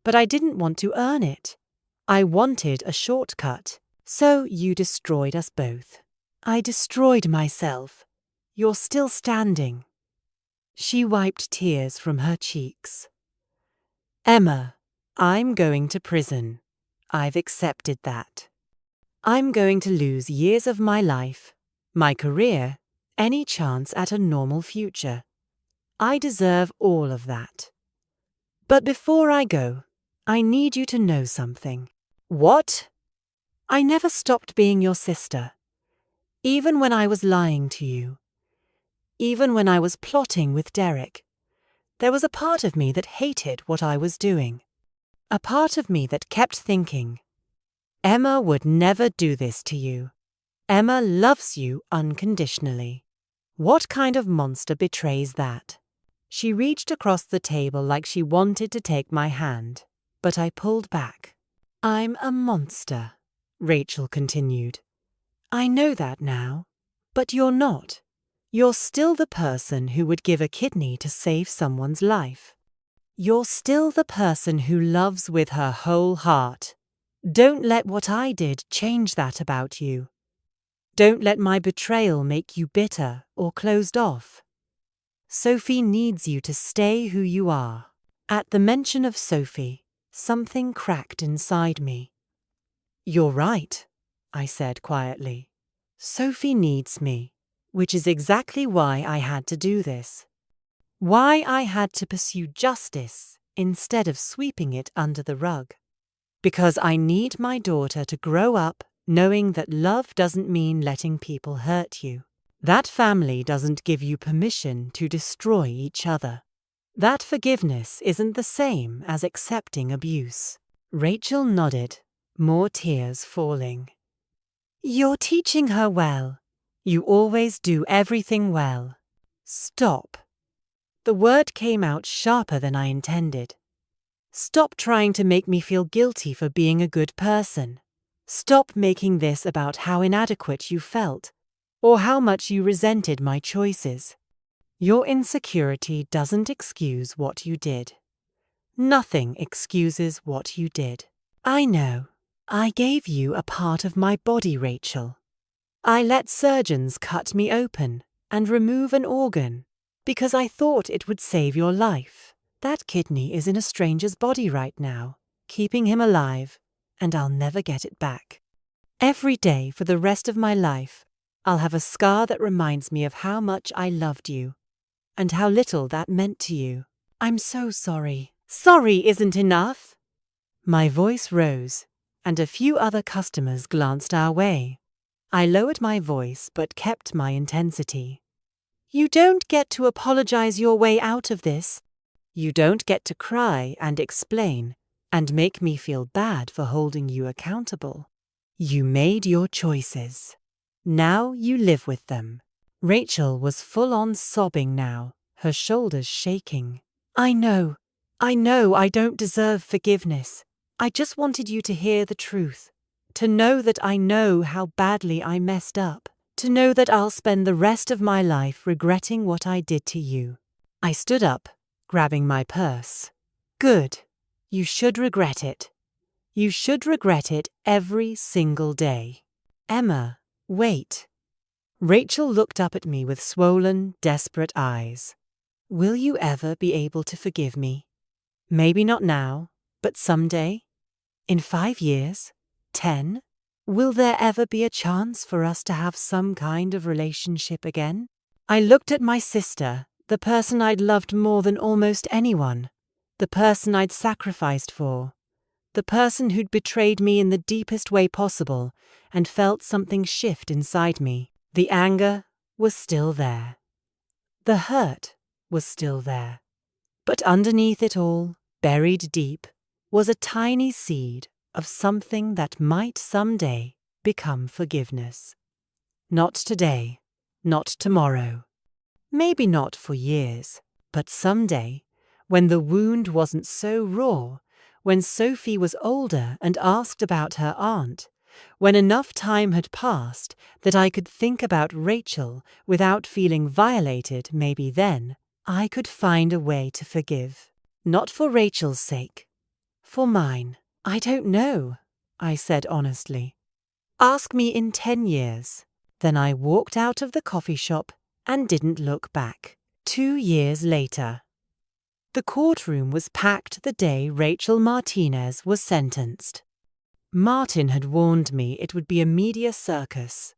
But I didn't want to earn it. I wanted a shortcut, so you destroyed us both. I destroyed myself. You're still standing. She wiped tears from her cheeks. Emma, I'm going to prison. I've accepted that. I'm going to lose years of my life, my career, any chance at a normal future. I deserve all of that. But before I go, I need you to know something. What? I never stopped being your sister. Even when I was lying to you. Even when I was plotting with Derek. There was a part of me that hated what I was doing. A part of me that kept thinking, Emma would never do this to you. Emma loves you unconditionally. What kind of monster betrays that? She reached across the table like she wanted to take my hand, but I pulled back. I'm a monster, Rachel continued. I know that now, but you're not. You're still the person who would give a kidney to save someone's life. You're still the person who loves with her whole heart. Don't let what I did change that about you. Don't let my betrayal make you bitter or closed off. Sophie needs you to stay who you are. At the mention of Sophie, something cracked inside me. You're right, I said quietly. Sophie needs me, which is exactly why I had to do this. Why I had to pursue justice instead of sweeping it under the rug. Because I need my daughter to grow up knowing that love doesn't mean letting people hurt you. That family doesn't give you permission to destroy each other. That forgiveness isn't the same as accepting abuse. Rachel nodded, more tears falling. You're teaching her well. You always do everything well. Stop. The word came out sharper than I intended. Stop trying to make me feel guilty for being a good person. Stop making this about how inadequate you felt, or how much you resented my choices. Your insecurity doesn't excuse what you did. Nothing excuses what you did. I know. I gave you a part of my body, Rachel. I let surgeons cut me open and remove an organ because I thought it would save your life. That kidney is in a stranger's body right now, keeping him alive, and I'll never get it back. Every day for the rest of my life, I'll have a scar that reminds me of how much I loved you, and how little that meant to you. I'm so sorry. Sorry isn't enough. My voice rose, and a few other customers glanced our way. I lowered my voice but kept my intensity. You don't get to apologize your way out of this. You don't get to cry and explain and make me feel bad for holding you accountable. You made your choices. Now you live with them. Rachel was full on sobbing now, her shoulders shaking. I know I don't deserve forgiveness. I just wanted you to hear the truth. To know that I know how badly I messed up. To know that I'll spend the rest of my life regretting what I did to you. I stood up, grabbing my purse. Good. You should regret it. You should regret it every single day. Emma, wait. Rachel looked up at me with swollen, desperate eyes. Will you ever be able to forgive me? Maybe not now, but someday? In 5 years? 10? Will there ever be a chance for us to have some kind of relationship again? I looked at my sister, the person I'd loved more than almost anyone, the person I'd sacrificed for, the person who'd betrayed me in the deepest way possible, and felt something shift inside me. The anger was still there. The hurt was still there. But underneath it all, buried deep, was a tiny seed of something that might someday become forgiveness. Not today, not tomorrow. Maybe not for years, but someday, when the wound wasn't so raw, when Sophie was older and asked about her aunt, when enough time had passed that I could think about Rachel without feeling violated, maybe then I could find a way to forgive. Not for Rachel's sake. For mine. I don't know, I said honestly. Ask me in 10 years. Then I walked out of the coffee shop and didn't look back. 2 years later. The courtroom was packed the day Rachel Martinez was sentenced. Martin had warned me it would be a media circus.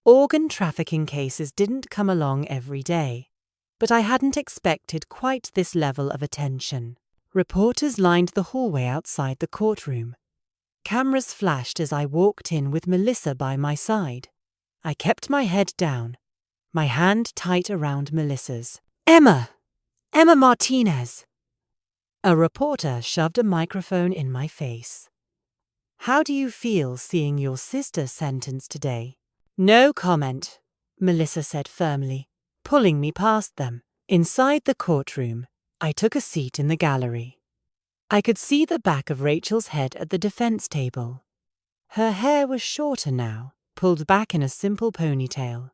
Organ trafficking cases didn't come along every day, but I hadn't expected quite this level of attention. Reporters lined the hallway outside the courtroom. Cameras flashed as I walked in with Melissa by my side. I kept my head down, my hand tight around Melissa's. Emma Martinez! A reporter shoved a microphone in my face. How do you feel seeing your sister sentenced today? No comment, Melissa said firmly, pulling me past them. Inside the courtroom, I took a seat in the gallery. I could see the back of Rachel's head at the defense table. Her hair was shorter now, pulled back in a simple ponytail.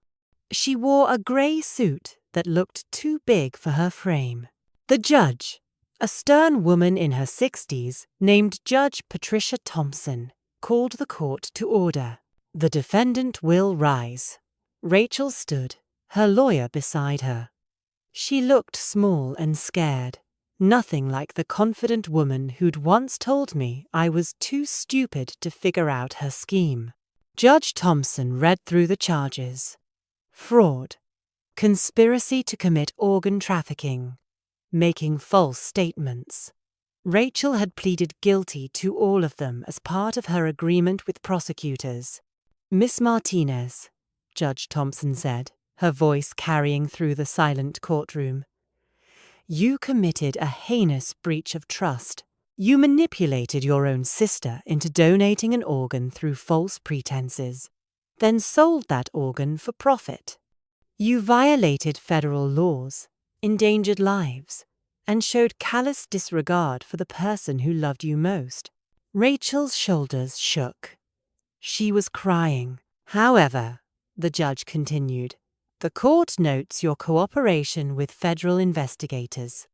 She wore a grey suit that looked too big for her frame. The judge, a stern woman in her 60s named Judge Patricia Thompson, called the court to order. The defendant will rise. Rachel stood, her lawyer beside her. She looked small and scared, nothing like the confident woman who'd once told me I was too stupid to figure out her scheme. Judge Thompson read through the charges. Fraud, conspiracy to commit organ trafficking, making false statements. Rachel had pleaded guilty to all of them as part of her agreement with prosecutors. Miss Martinez, Judge Thompson said, her voice carrying through the silent courtroom. You committed a heinous breach of trust. You manipulated your own sister into donating an organ through false pretenses, then sold that organ for profit. You violated federal laws, endangered lives, and showed callous disregard for the person who loved you most. Rachel's shoulders shook. She was crying. However, the judge continued, the court notes your cooperation with federal investigators.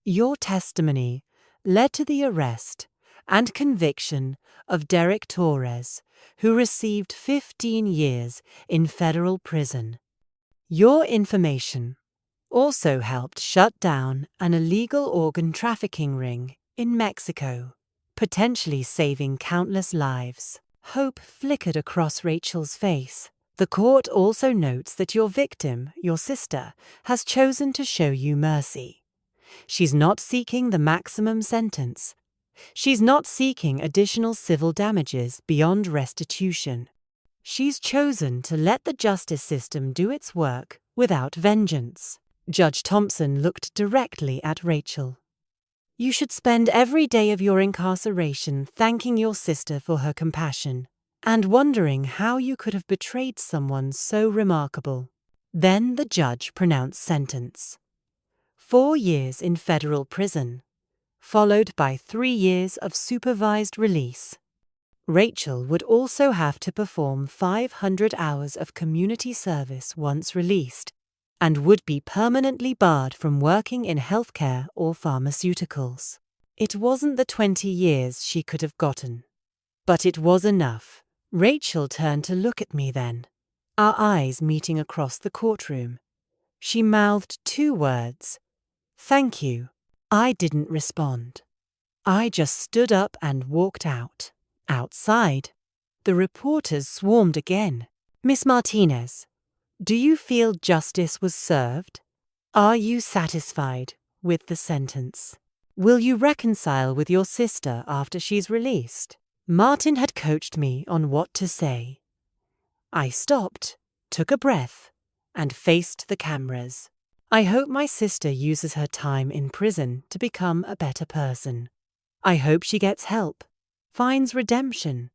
Your testimony led to the arrest and conviction of Derek Torres, who received 15 years in federal prison. Your information also helped shut down an illegal organ trafficking ring in Mexico, potentially saving countless lives. Hope flickered across Rachel's face. The court also notes that your victim, your sister, has chosen to show you mercy. She's not seeking the maximum sentence. She's not seeking additional civil damages beyond restitution. She's chosen to let the justice system do its work without vengeance. Judge Thompson looked directly at Rachel. You should spend every day of your incarceration thanking your sister for her compassion and wondering how you could have betrayed someone so remarkable. Then the judge pronounced sentence. 4 years in federal prison, followed by 3 years of supervised release. Rachel would also have to perform 500 hours of community service once released, and would be permanently barred from working in healthcare or pharmaceuticals. It wasn't the 20 years she could have gotten. But it was enough. Rachel turned to look at me then, our eyes meeting across the courtroom. She mouthed 2 words. Thank you. I didn't respond. I just stood up and walked out. Outside, the reporters swarmed again. Miss Martinez, do you feel justice was served? Are you satisfied with the sentence? Will you reconcile with your sister after she's released? Martin had coached me on what to say. I stopped, took a breath, and faced the cameras. I hope my sister uses her time in prison to become a better person. I hope she gets help, finds redemption,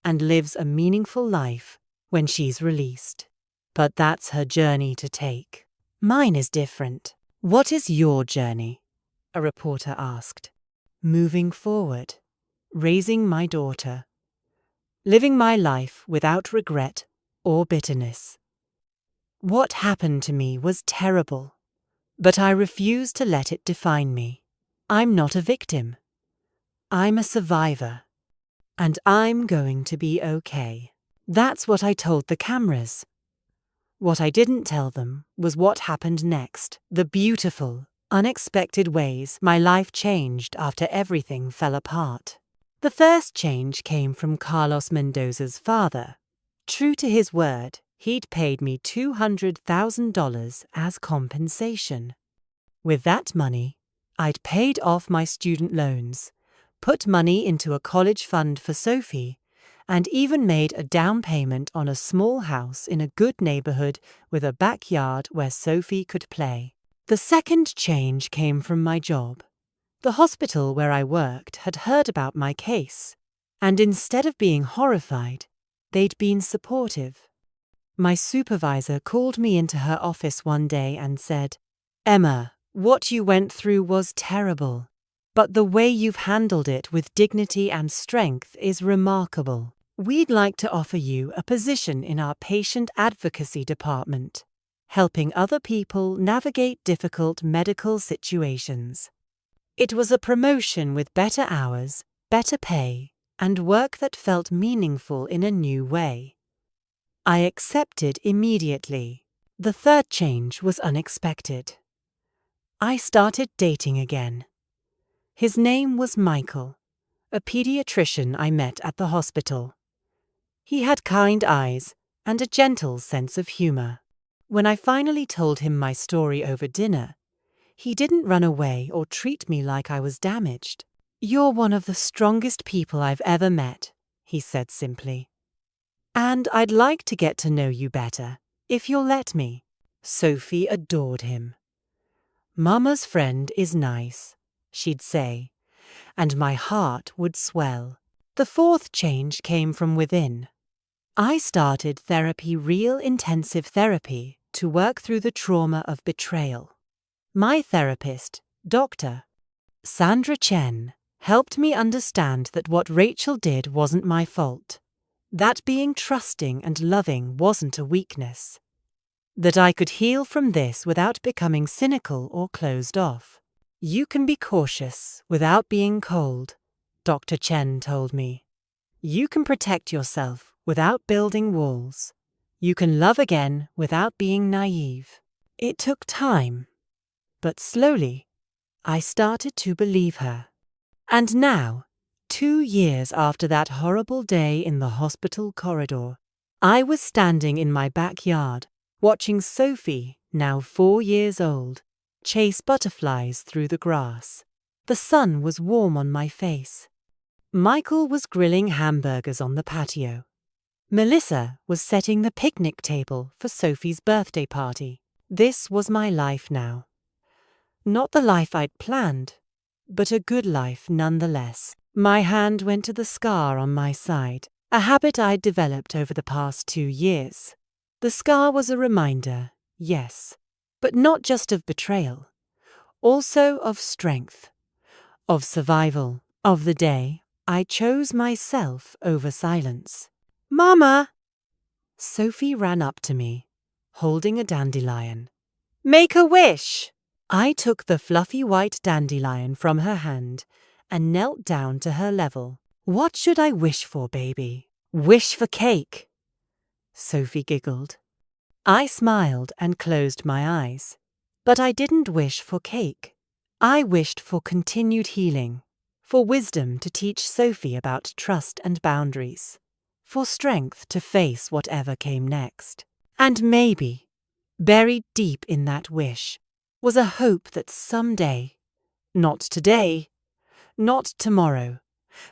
and lives a meaningful life when she's released. But that's her journey to take. Mine is different. What is your journey? A reporter asked. Moving forward, raising my daughter, living my life without regret or bitterness. What happened to me was terrible, but I refuse to let it define me. I'm not a victim. I'm a survivor, and I'm going to be okay. That's what I told the cameras. What I didn't tell them was what happened next, the beautiful, unexpected ways my life changed after everything fell apart. The first change came from Carlos Mendoza's father. True to his word, he'd paid me $200,000 as compensation. With that money, I'd paid off my student loans, put money into a college fund for Sophie, and even made a down payment on a small house in a good neighborhood with a backyard where Sophie could play. The second change came from my job. The hospital where I worked had heard about my case, and instead of being horrified, they'd been supportive. My supervisor called me into her office one day and said, "Emma, what you went through was terrible, but the way you've handled it with dignity and strength is remarkable. We'd like to offer you a position in our patient advocacy department, helping other people navigate difficult medical situations." It was a promotion with better hours, better pay, and work that felt meaningful in a new way. I accepted immediately. The third change was unexpected. I started dating again. His name was Michael, a pediatrician I met at the hospital. He had kind eyes and a gentle sense of humor. When I finally told him my story over dinner, he didn't run away or treat me like I was damaged. "You're one of the strongest people I've ever met," he said simply. "And I'd like to get to know you better, if you'll let me." Sophie adored him. "Mama's friend is nice," she'd say, and my heart would swell. The fourth change came from within. I started therapy, real intensive therapy, to work through the trauma of betrayal. My therapist, Dr. Sandra Chen, helped me understand that what Rachel did wasn't my fault, that being trusting and loving wasn't a weakness, that I could heal from this without becoming cynical or closed off. "You can be cautious without being cold," Dr. Chen told me. "You can protect yourself without building walls. You can love again without being naive." It took time, but slowly, I started to believe her. And now, 2 years after that horrible day in the hospital corridor, I was standing in my backyard, watching Sophie, now 4 years old, chase butterflies through the grass. The sun was warm on my face. Michael was grilling hamburgers on the patio. Melissa was setting the picnic table for Sophie's birthday party. This was my life now. Not the life I'd planned, but a good life nonetheless. My hand went to the scar on my side, a habit I'd developed over the past 2 years. The scar was a reminder, yes, but not just of betrayal, also of strength, of survival, of the day I chose myself over silence. "Mama!" Sophie ran up to me, holding a dandelion. "Make a wish!" I took the fluffy white dandelion from her hand and knelt down to her level. "What should I wish for, baby?" "Wish for cake," Sophie giggled. I smiled and closed my eyes. But I didn't wish for cake. I wished for continued healing, for wisdom to teach Sophie about trust and boundaries, for strength to face whatever came next. And maybe, buried deep in that wish, was a hope that someday, not today, not tomorrow,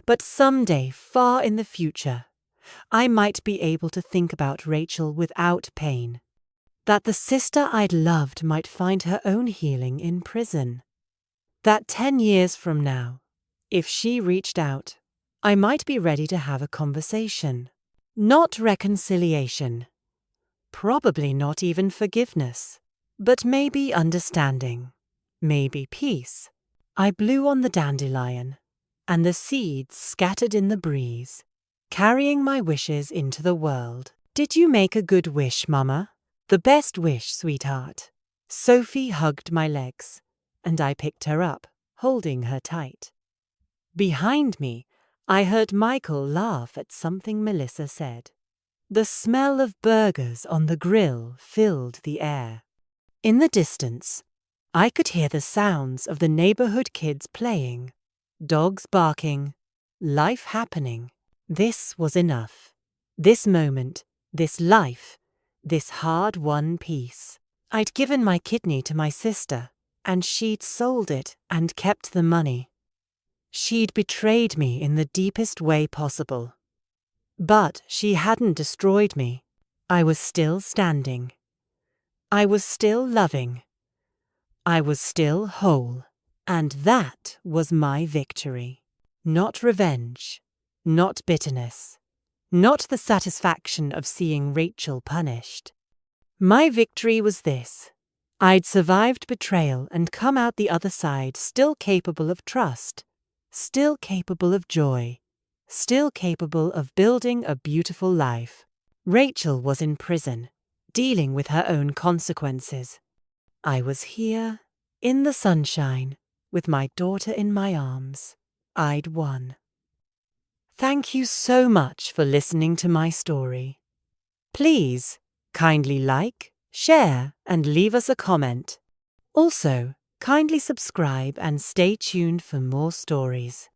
but someday far in the future, I might be able to think about Rachel without pain. That the sister I'd loved might find her own healing in prison. That 10 years from now, if she reached out, I might be ready to have a conversation. Not reconciliation. Probably not even forgiveness. But maybe understanding. Maybe peace. I blew on the dandelion, and the seeds scattered in the breeze, carrying my wishes into the world. "Did you make a good wish, Mama?" "The best wish, sweetheart." Sophie hugged my legs, and I picked her up, holding her tight. Behind me, I heard Michael laugh at something Melissa said. The smell of burgers on the grill filled the air. In the distance, I could hear the sounds of the neighborhood kids playing, dogs barking, life happening. This was enough. This moment, this life, this hard-won peace. I'd given my kidney to my sister, and she'd sold it and kept the money. She'd betrayed me in the deepest way possible. But she hadn't destroyed me. I was still standing. I was still loving. I was still whole. And that was my victory. Not revenge, not bitterness, not the satisfaction of seeing Rachel punished. My victory was this. I'd survived betrayal and come out the other side still capable of trust, still capable of joy, still capable of building a beautiful life. Rachel was in prison, dealing with her own consequences. I was here, in the sunshine, with my daughter in my arms. I'd won. Thank you so much for listening to my story. Please, kindly like, share, and leave us a comment. Also, kindly subscribe and stay tuned for more stories.